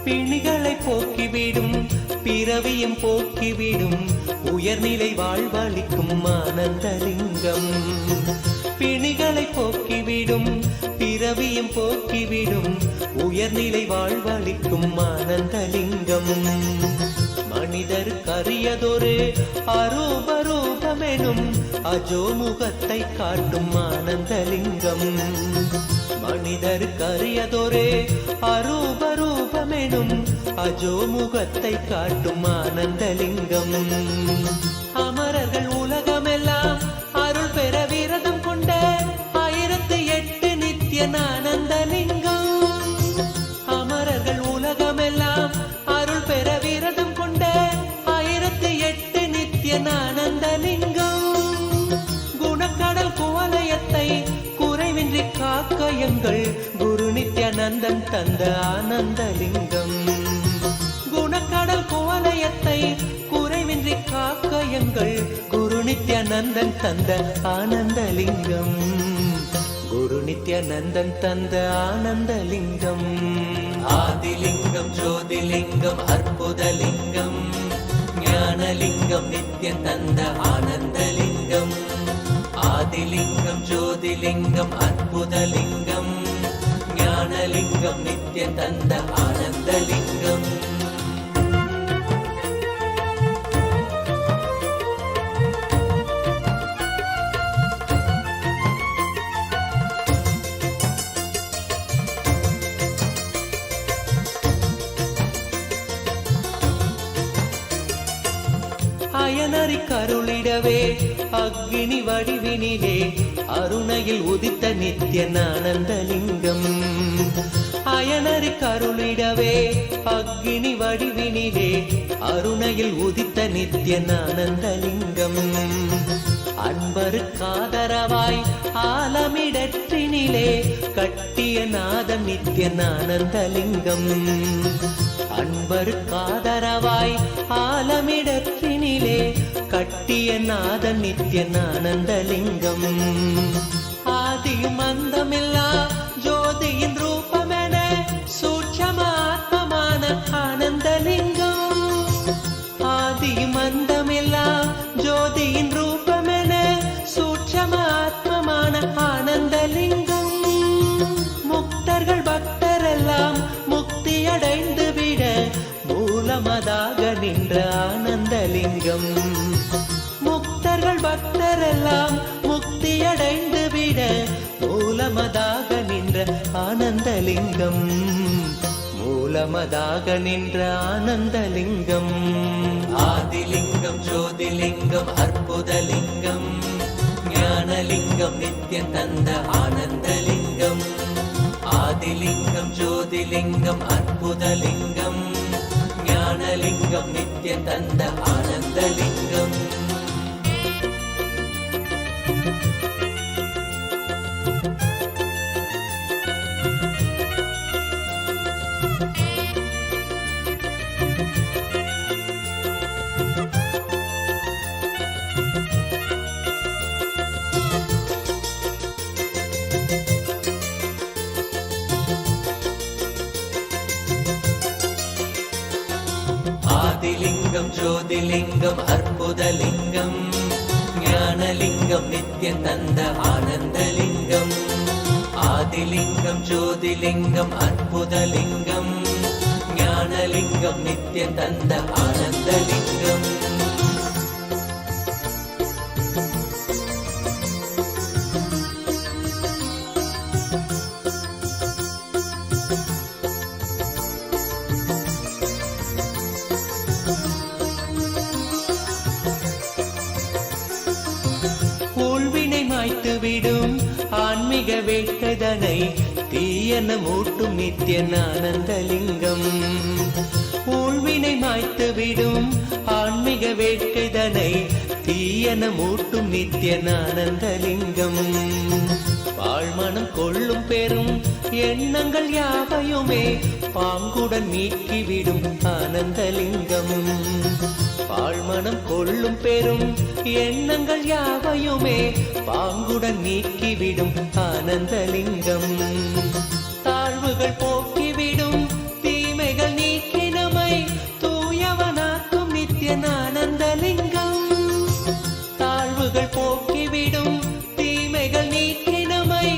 பிணிகளை போக்கிவிடும் பிறவியும் போக்கிவிடும் உயர்நிலை வாழ்வளிக்கும் ஆனந்தலிங்கம் பிணிகளை போக்கிவிடும் பிறவியும் போக்கிவிடும் உயர்நிலை வாழ்வளிக்கும் ஆனந்தலிங்கம் மனிதருக்கு அரியதொரு அரூபரூபமெனும் அஜோமுகத்தை காட்டும் ஆனந்தலிங்கம் மனிதருக்கு அரியதொரு அரூபரூபமெனும் அஜோமுகத்தை காட்டும் ஆனந்தலிங்கம் அமரர்கள் உலகமெல்லாம் அருள் பெற விரதம் கொண்ட 1008 நித்யன் ஆனந்தலிங்கம் அமரர்கள் உலகமெல்லாம் அருள் பெற விரதம் கொண்ட 1008 நித்யன் ஆனந்தலிங்கம் குணக்கடல் குவலயத்தை குறைவின்றி காக்க எங்கள் குரு நித்யானந்தன் தந்த ஆனந்தலிங்கம் குணக்கடல் குவலயத்தை குறைவின்றி காக்க எங்கள் குரு நித்யானந்தன் தந்த ஆனந்தலிங்கம் குரு நித்யானந்தன் தந்த ஆனந்தலிங்கம் ஆதிலிங்கம் ஜோதிலிங்கம் அற்புதலிங்கம் ஞானலிங்கம் நித்யன் தந்த ஆனந்தலிங்கம் ஆதிலிங்கம் ஜோதிலிங்கம் அற்புதலிங்கம் ஞானலிங்கம் நித்யன் தந்த ஆனந்தலிங்கம் அயனறி கருளிடவே அக்னி வடிவினிலே அருணையில் உதித்த நித்யானந்தலிங்கம். அயனறி கருளிடவே அக்னி வடிவினிலே அருணையில் உதித்த நித்யானந்தலிங்கம். அன்பருக்காதரவாய் ஆலமிடற்றினிலே கட்டிய நாதம் நித்யானந்தலிங்கம். அன்பருக்காதரவாய் ஆலமிடற்றினிலே கட்டிய நாதம் நித்யானந்தலிங்கம். ஆதியும் அந்தமில்லா ஜோதியின் ரூபமென சூட்சமாத்மமான ஆனந்தலிங்கம். ஆதியும் அந்தமில்லா ஜோதியின் ரூபமென சூட்சமாத்மமான ஆனந்தலிங்கம். முக்தர்கள் பக்தரெல்லாம் முக்தியடைந்து விட மூலமதாக நின்ற ஆனந்தலிங்கம். முக்தர்கள் பக்தரெல்லாம் முக்தியடைந்து விட மூலமதாக நின்ற ஆனந்தலிங்கம். மூலமதாக நின்ற ஆனந்தலிங்கம். ஆதிலிங்கம் ஜோதிலிங்கம் அற்புதலிங்கம் ஞானலிங்கம் நித்யம் தந்த ஆனந்தலிங்கம். ஆதிலிங்கம் ஜோதிலிங்கம் அற்புதலிங்கம் ஞானலிங்கம் நித்யம் தந்த ஆனந்தலிங்கம். ஆதிலிங்கம் ஜோதிலிங்கம் அற்புதலிங்கம் ஞானலிங்கம் நித்யம் தந்த ஆனந்தலிங்கம். ஆதிலிங்கம் ஜோதிலிங்கம் அற்புதலிங்கம் ஞானலிங்கம் நித்யம் தந்த ஆனந்தலிங்கம். ஊழ்வினை மாய்த்து விடும் ஆன்மீக வேட்கைதனை தீயன மூட்டும் நித்யானந்தலிங்கம். ஊழ்வினை மாய்த்து விடும் ஆன்மீக வேட்கைதனை தீயன மூட்டும் நித்யானந்தலிங்கம். வாழ்மனம் கொள்ளும் பெரும் எண்ணங்கள் யாவையுமே பாங்குடன் நீக்கிவிடும் ஆனந்தலிங்கம். பாழ்மனம் கொள்ளும் பெரும் எண்ணங்கள் யாவையுமே பாங்குடன் நீக்கிவிடும் ஆனந்தலிங்கம். தாழ்வுகள் போக்கிவிடும் தீமைகள் நீக்கி நம்மை தூயவனாக்கும் நித்யானந்தலிங்கம். தாழ்வுகள் போக்கிவிடும் தீமைகள் நீக்கி நம்மை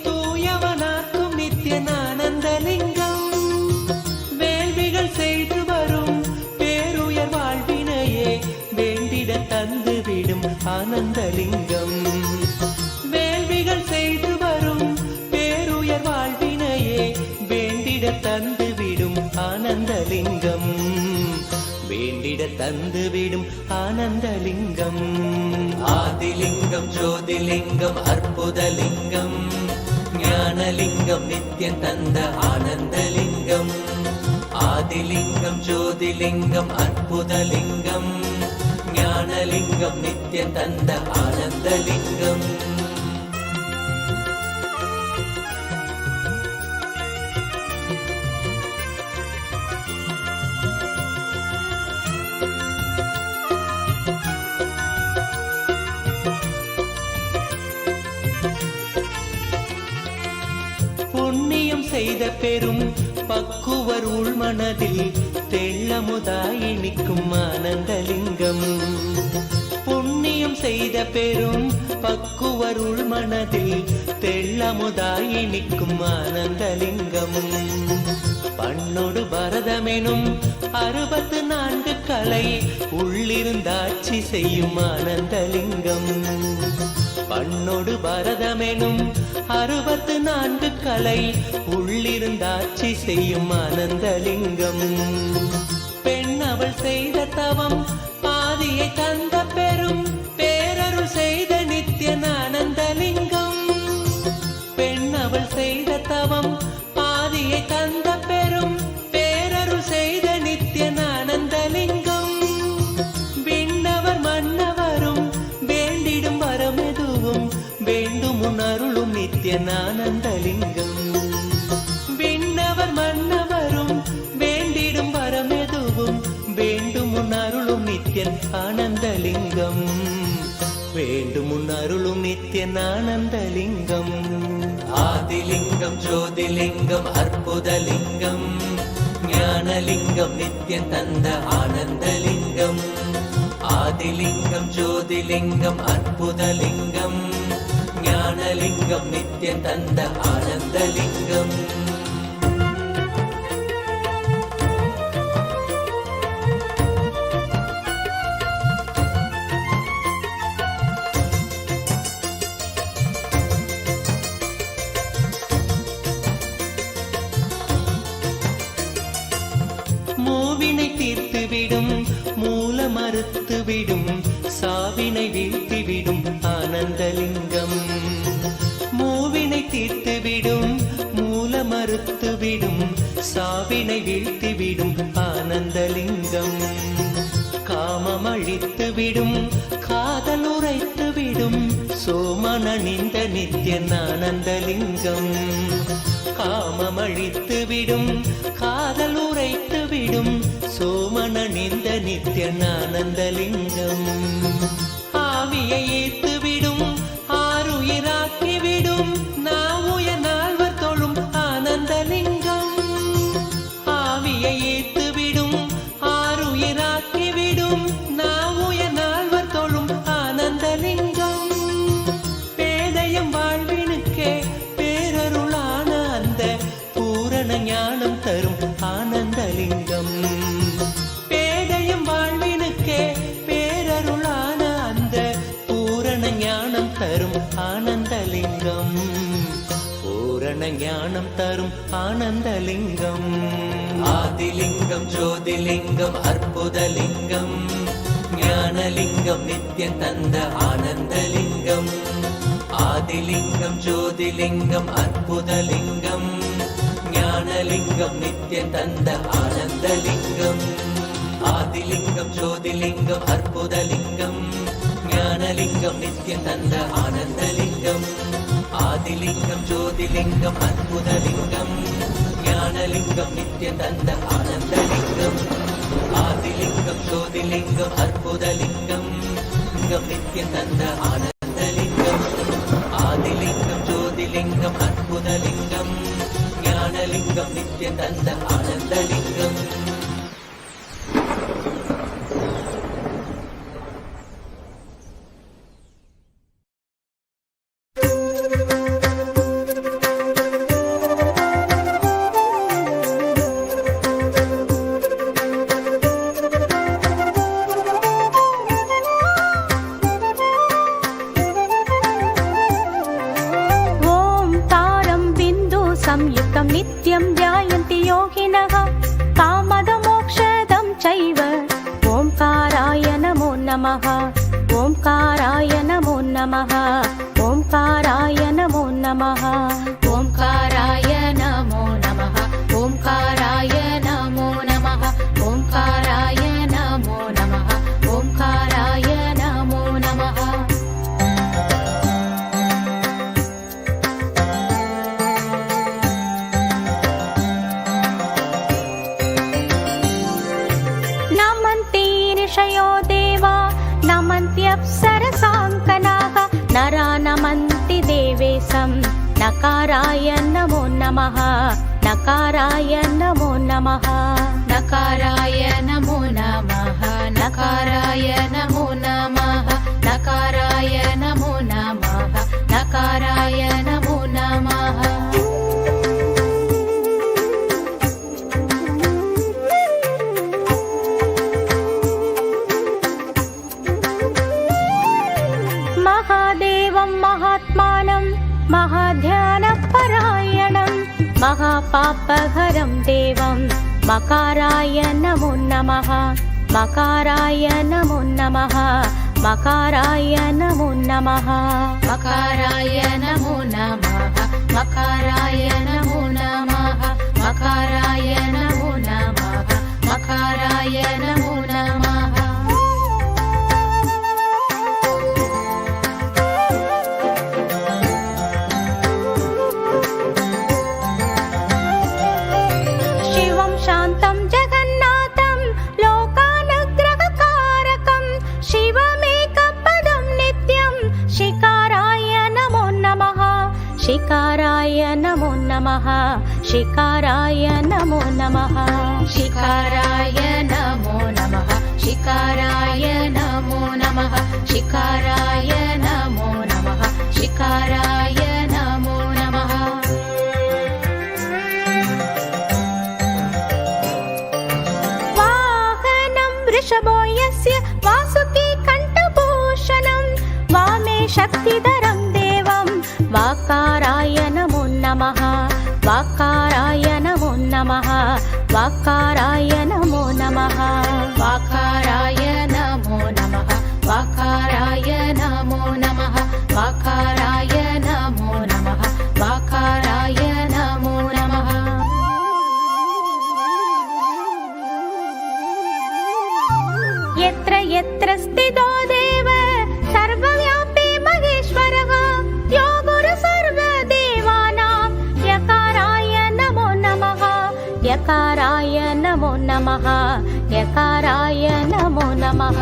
தூயவனாக்கும் நித்யானந்தலிங்கம். வேள்விகள் செய்து வரும் பேருயர் வாழ்வினையே வேண்டிட தந்து விடும் ஆனந்தலிங்கம். வேள்விகள் செய்து வரும் பேருயர் வாழ்வினையே வேண்டிட தந்து விடும் ஆனந்தலிங்கம். வேண்டிட தந்து விடும் ஆனந்தலிங்கம். ஆதிலிங்கம் ஜோதிலிங்கம் அற்புதலிங்கம் ஞானலிங்கம் நித்யம் தந்த ஆனந்தலிங்கம். ஆதிலிங்கம் ஜோதிலிங்கம் அற்புதலிங்கம் ஞானலிங்கம் நித்யம் தந்த ஆனந்தலிங்கம். புண்ணியம் செய்த பெரும் பக்குவர் உள்மனதில் தெள்ளமுதாய் நிற்கும் ஆனந்தலிங்கம். புண்ணியம் செய்த பெரும் பக்குவர் உள்மனதில் தெள்ளமுதாய் நிற்கும் ஆனந்தலிங்கம். பண்ணோடு பரதமெனும் 64 கலை உள்ளிருந்தாட்சி செய்யும் ஆனந்தலிங்கம். பண்ணோடு பரதமெனும் 64 கலை உள்ளிருந்தாட்சி செய்யும் ஆனந்தலிங்கம். பெண் அவள் செய்த தவம் பாதியை தந்த நித்யனானந்தலிங்கம். விண்ணவர் மன்னவரும் வேண்டிடும் வரமெதுவும் வேண்டும் முன் அருளும் நித்யன் ஆனந்தலிங்கம். வேண்டும் முன் அருளும் நித்யனானந்தலிங்கம். ஆதிலிங்கம் ஜோதிலிங்கம் அற்புதலிங்கம் ஞானலிங்கம் நித்யன் தந்த ஆனந்தலிங்கம். ஆதிலிங்கம் ஜோதிலிங்கம் அற்புதலிங்கம் ஞானலிங்கம் நித்யன் தந்த ஆனந்தலிங்கம். மூவினை தீர்த்துவிடும் மூல மறுத்துவிடும் சாவினை வீழ்த்திவிடும் ஆனந்தலிங்கம். மூவினை தீர்த்துவிடும் மூல மறுத்துவிடும் சாவினை வீழ்த்திவிடும் ஆனந்தலிங்கம். காமம் அழித்துவிடும் காதல் உரைத்துவிடும் சோமனணிந்த நித்யன் ஆனந்தலிங்கம். காமம் அழித்துவிடும் காதல் உரைத்துவிடும் சோமனணிந்த நித்யன் ஆனந்தலிங்கம். ஆவியை ஏத்துவிடும் ஆறுயிராக்கிவிடும் நாவுய நால்வர் தொழும் ஆனந்தலிங்கம். ஆவியை ஏத்துவிடும் ஆறுயிராக்கிவிடும் நாவுய நால்வர் தொழும் ஆனந்தலிங்கம். பேதையம் வாழ்வினுக்கே பேரருளான அந்த பூரண ஞானம் தரும் ஆனந்தலிங்கம். பேதையம் வாழ்வினுக்கே பேரருளான அந்த பூரண ஞானம் தரும் ஆனந்தலிங்கம். பூரண ஞானம் தரும் ஆனந்தலிங்கம். ஆதிலிங்கம் ஜோதிலிங்கம் அற்புதலிங்கம் ஞானலிங்கம் நித்யன் தந்த ஆனந்தலிங்கம். ஆதிலிங்கம் ஜோதிலிங்கம் அற்புதலிங்கம் ஞானலிங்கம் நித்யன் தந்த ஆனந்தலிங்கம். ஆதிலிங்கம் ஜோதிலிங்கம் அற்புதலிங்கம் ஞானலிங்கம் நித்யன் தந்த ஆனந்தலிங்கம். ஆதிலிங்கம் ஜோதிலிங்கம் அற்புதலிங்கம் ஞானலிங்கம் நித்யன் தந்த ஆனந்தலிங்கம். ஆதிலிங்கம் ஜோதிலிங்கம் அற்புதலிங்கம் நித்யன் தந்த ஆனந்தலிங்கம். ஆதிலிங்கம் ஜோதிலிங்கம் அற்புதலிங்கம் ஞானலிங்கம் நித்யன் தந்த ஆனந்தலிங்கம். संयुक्तं नित्यं ध्यायन्ति योगिनः कामदमोक्षदं चैव ओंकाराय नमो नमः. ओंकाराय नमो नमः. ओंकाराय नमो नमः. ओंकाराय नमो नमः. ओंकाराय नमो नमः. ओंकाराय नमो नमः. ओंकाराय नमो नमः. ऋषयो देवा नमन्त्यप्सरसाङ्कनाः नरा नमन्ति देवेशं नकाराय नमो नमः. नकाराय नमो नमः. नकाराय नमो नमः. नकाराय नमो नमः. नकाराय नमो नमः. नकाराय नमो नमः. महादेवं महात्मानं महाध्यानपरायणं महापापहरं देवं मकाराय नमो नमः. मकाराय नमो नमः. मकाराय नमो नमः. मकाराय नमो नमः. मकाराय नमो नमः. मकाराय नमो नमः. मकाराय नमो नमः. शिकाराय नमो नमः शिकाराय नमो नमः शिकाराय नमो नमः शिकाराय नमो नमः शिकाराय नमो नमः वाहनं वृषभो यस्य वासुकी कण्ठभूषणं वामे शक्तिधरं देवं वाकाराय नमो नमः वाकाराय नमो नमः वाकाराय नमो नमः वाकाराय नमो नमः वाकाराय नमो नमः वाकाराय नमो नमः वाकाराय नमो नमः यत्र यत्र स्थितो देव सर्वव्यापी महेश्वरः यो गुरु सर्वदेवानां यकाराय नमो नमः यकाराय नमो नमः यकाराय नमो नमः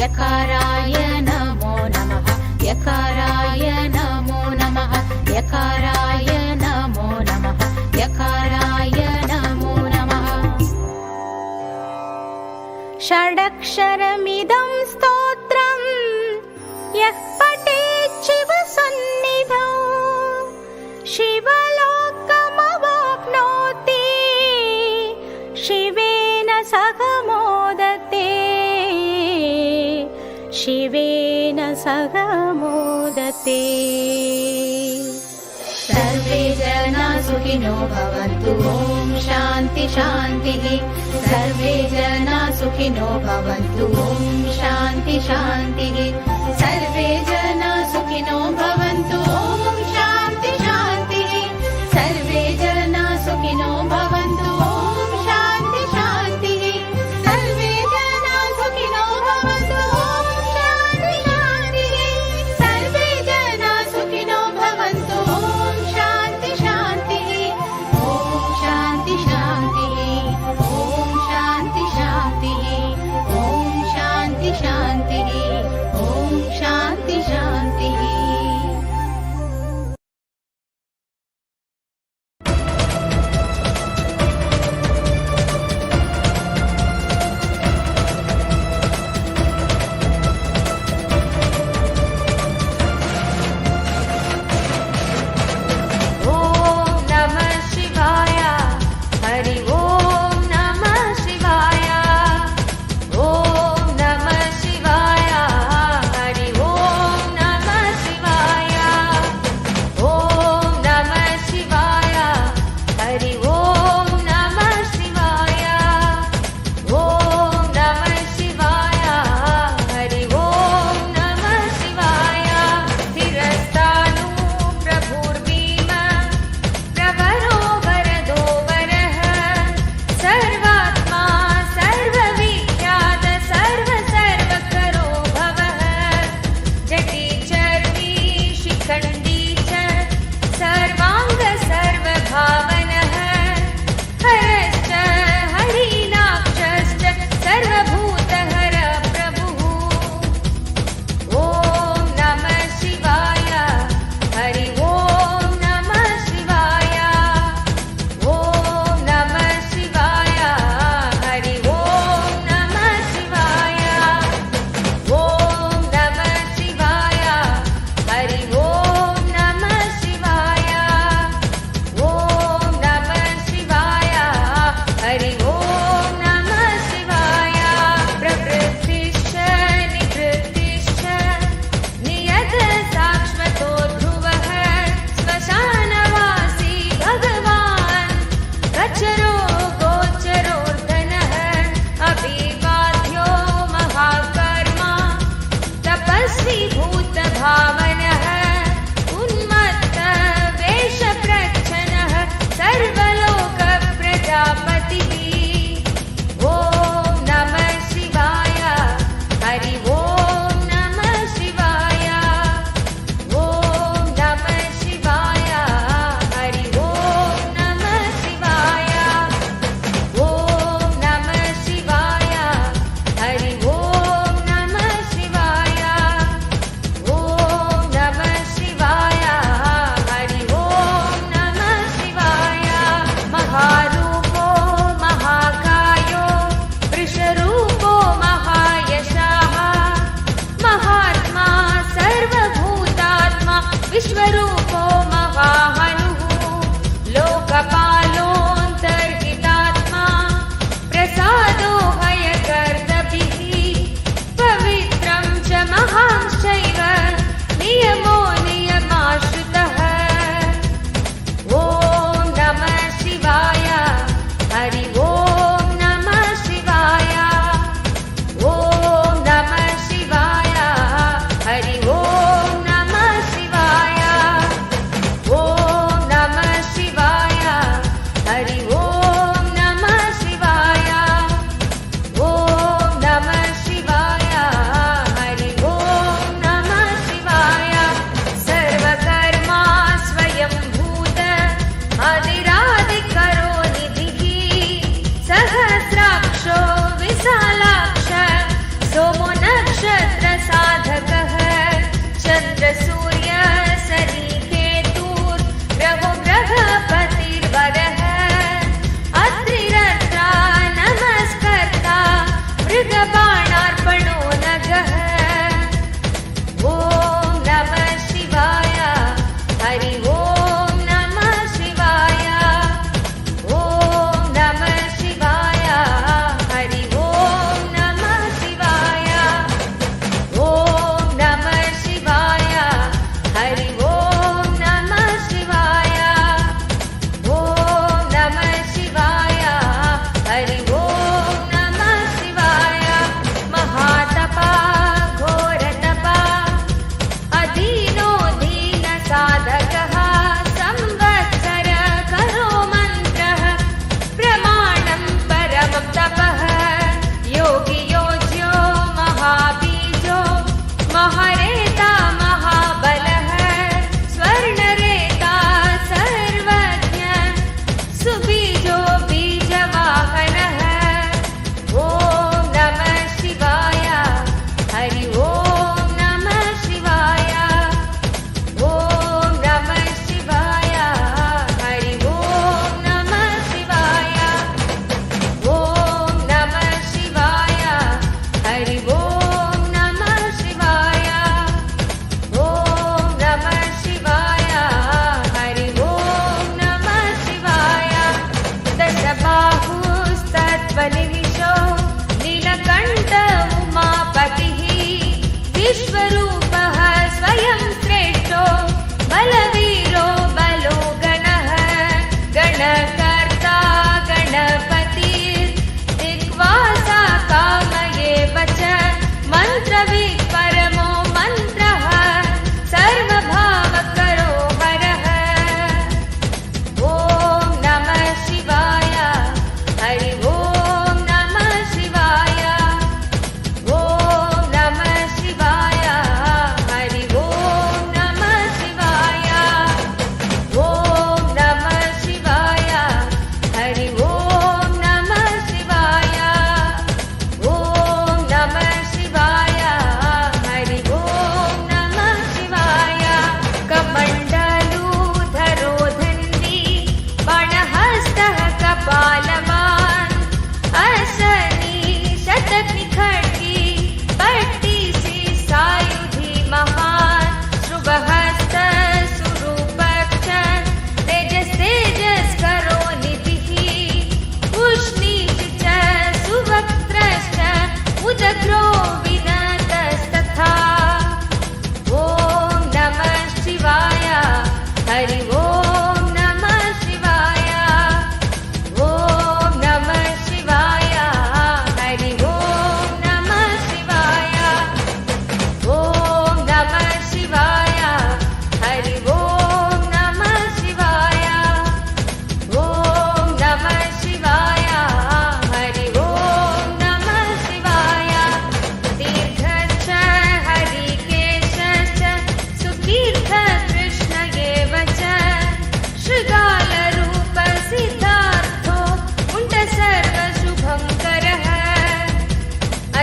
यकाराय नमो नमः यकाराय नमो नमः यकाराय नमो नमः यकाराय नमो नमः षडक्षरमिदं स्तोत्रं यः पठेत् शिवसन्निधौ शिवलोकमवाप्नोति शिवेन सह मोदते शिवेन सह मोदते सर्वे जना सुखिनो भवन्तु ॐ शान्ति शान्तिः सर्वे जना सुखिनो भवन्तु ॐ शान्ति शान्तिः सर्वे जना सुखिनो भवन्तु ॐ शान्ति शान्तिः सर्वे जना सुखिनो भवन्तु ॐ शान्ति शान्तिः सर्वे जना सुखिनो भवन्तु ॐ शान्ति शान्तिः सर्वे जना सुखिनो भवन्तु ॐ शान्ति शान्तिः ॐ शान्ति शान्तिः ॐ शान्ति शान्तिः ॐ शान्ति शान्तिः ॐ शान्ति शान्तिः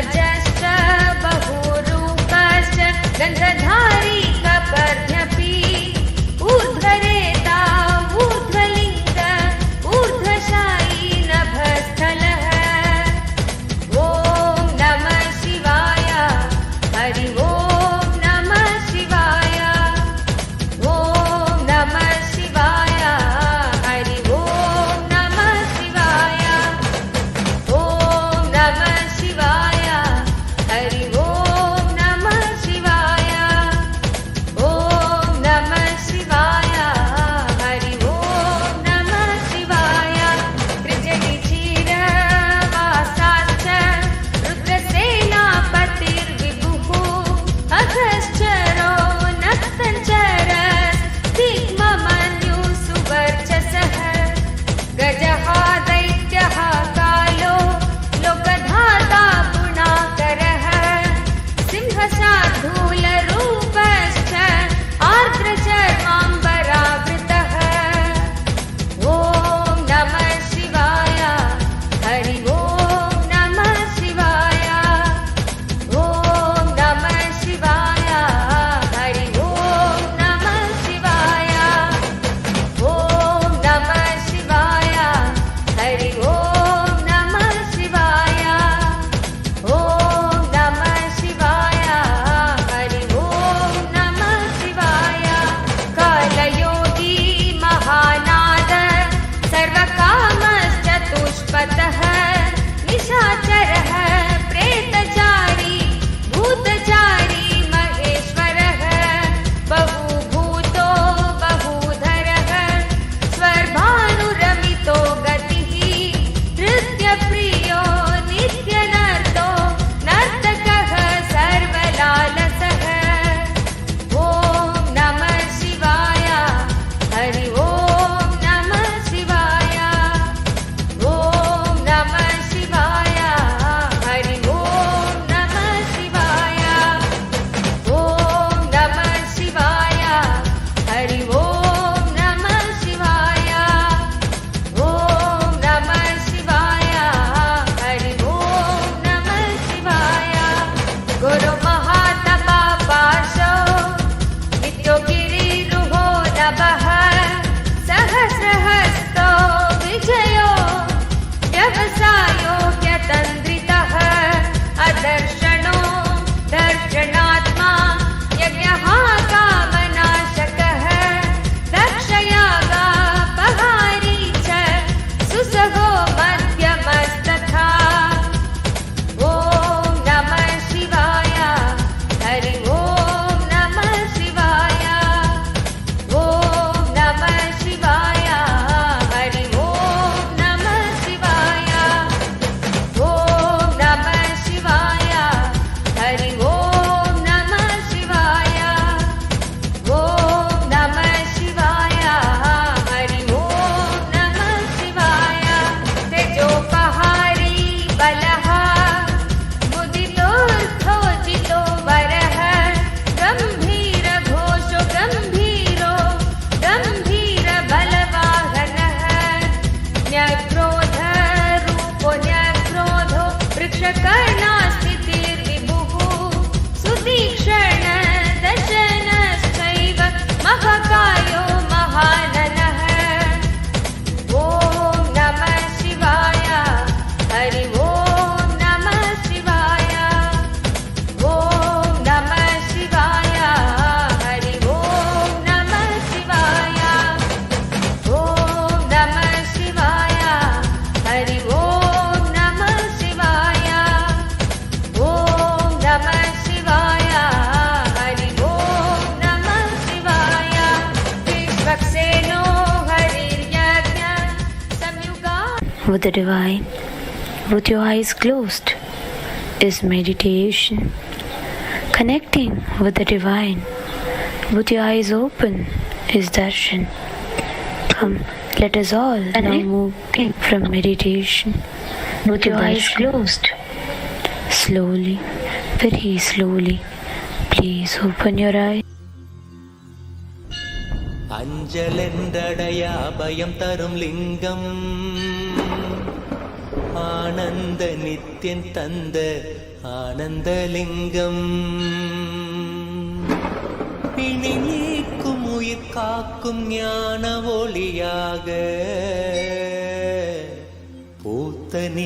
अजश्च बहुरूपश्च गन्धधारी कपर्ध्यपि ऊर्ध्वरेता ऊर्ध्वलिङ्ग ऊर्ध्वशायी नभस्थलः ॐ नमः शिवाय हरि ओं नमः शिवाय ॐ नमः शिवाय हरि ओं नमः शिवाय ॐ नमः शिवाय हरि ओं नमः शिवाय ॐ नमः शिवाय हरि ओं नमः शिवाय त्रिजनिचिरवासाश्च रुद्रसेनापतिर्विभुः अघश्चरो नक्तञ्चरस्तिग्ममन्युः सुवर्चसः गजः दैत्यः कालो लोकधाता गुणाकरः सिंहशार्दूलरूपश्च आर्द्रचर्माम्बरावृतः ॐ नमः शिवाय हरि ओं नमः शिवाय ॐ नमः शिवाय हरि ओं नमः शिवाय ॐ नमः शिवाय हरि ओं नमः शिवाय ॐ नमः शिवाय हरि ओं नमः शिवाय कालयोगी महानाद सर्वकामश्चतुष्पथः निशाचरः प्रेतचारी भूतचारी महेश्वरः बहुभूतो बहुधरः स्वर्भानुरमितो गतिः नृत्यप्रियो नित्यनर्तो नर्तकः सर्वलालसः ॐ नमः शिवाय हरि ओं नमः शिवाय ॐ नमः शिवाय हरि ओं नमः शिवाय ॐ नमः शिवाय हरि ओं नमः शिवाय ॐ नमः शिवाय हरि ओं नमः शिवाय गुरुमहातपा पाशो नित्योगिरिरुहो नभः सहस्रहस्तो विजयो व्यवसायो ह्यतन्द्रितः अदर्शनो दर्शनात्मा यज्ञः कामनाशकः दक्षयागापहारी च सुसहो मध्यमस्तथा ॐ नमः शिवाय हरि ओं नमः शिवाय ॐ नमः शिवाय हरि ओं नमः शिवाय ॐ नमः शिवाय हरि ओं नमः शिवाय ॐ नमः शिवाय हरि ओं नमः शिवाय तेजोपहारी बलः मुदितोऽर्थोजितो वरः गम्भीरघोषो गम्भीरो गम्भीरबलवाहनः न्यक्रोधरूपो न्यक्रोधो वृक्षकर्णास्थितिर्विभुः सुतीक्ष्ण दशनश्चैव महकायो महाननः ॐ नमः शिवाय हरि ओं नमः शिवाय ॐ नमः शिवाय हरि ओं नमः शिवाय ॐ नमः शिवाय हरि ओं नमः शिवाय ॐ नमः शिवाय हरि ओं नमः शिवाय विश्वक्सेनो हरिर्यज्ञ संयुगा with the divine, with your eyes closed, is meditation. Connecting with the divine, with your eyes open, is darshan. Come, let us all now move from meditation with your eyes closed. Slowly, very slowly, please open your eyes. அஞ்சலென்றடையா பயம் தரும் லிங்கம் ஆனந்த நித்யன் தந்த ஆனந்தலிங்கம். பிணி நீக்கும் உயிர் காக்கும் ஞான ஒளியாக பூத்தனி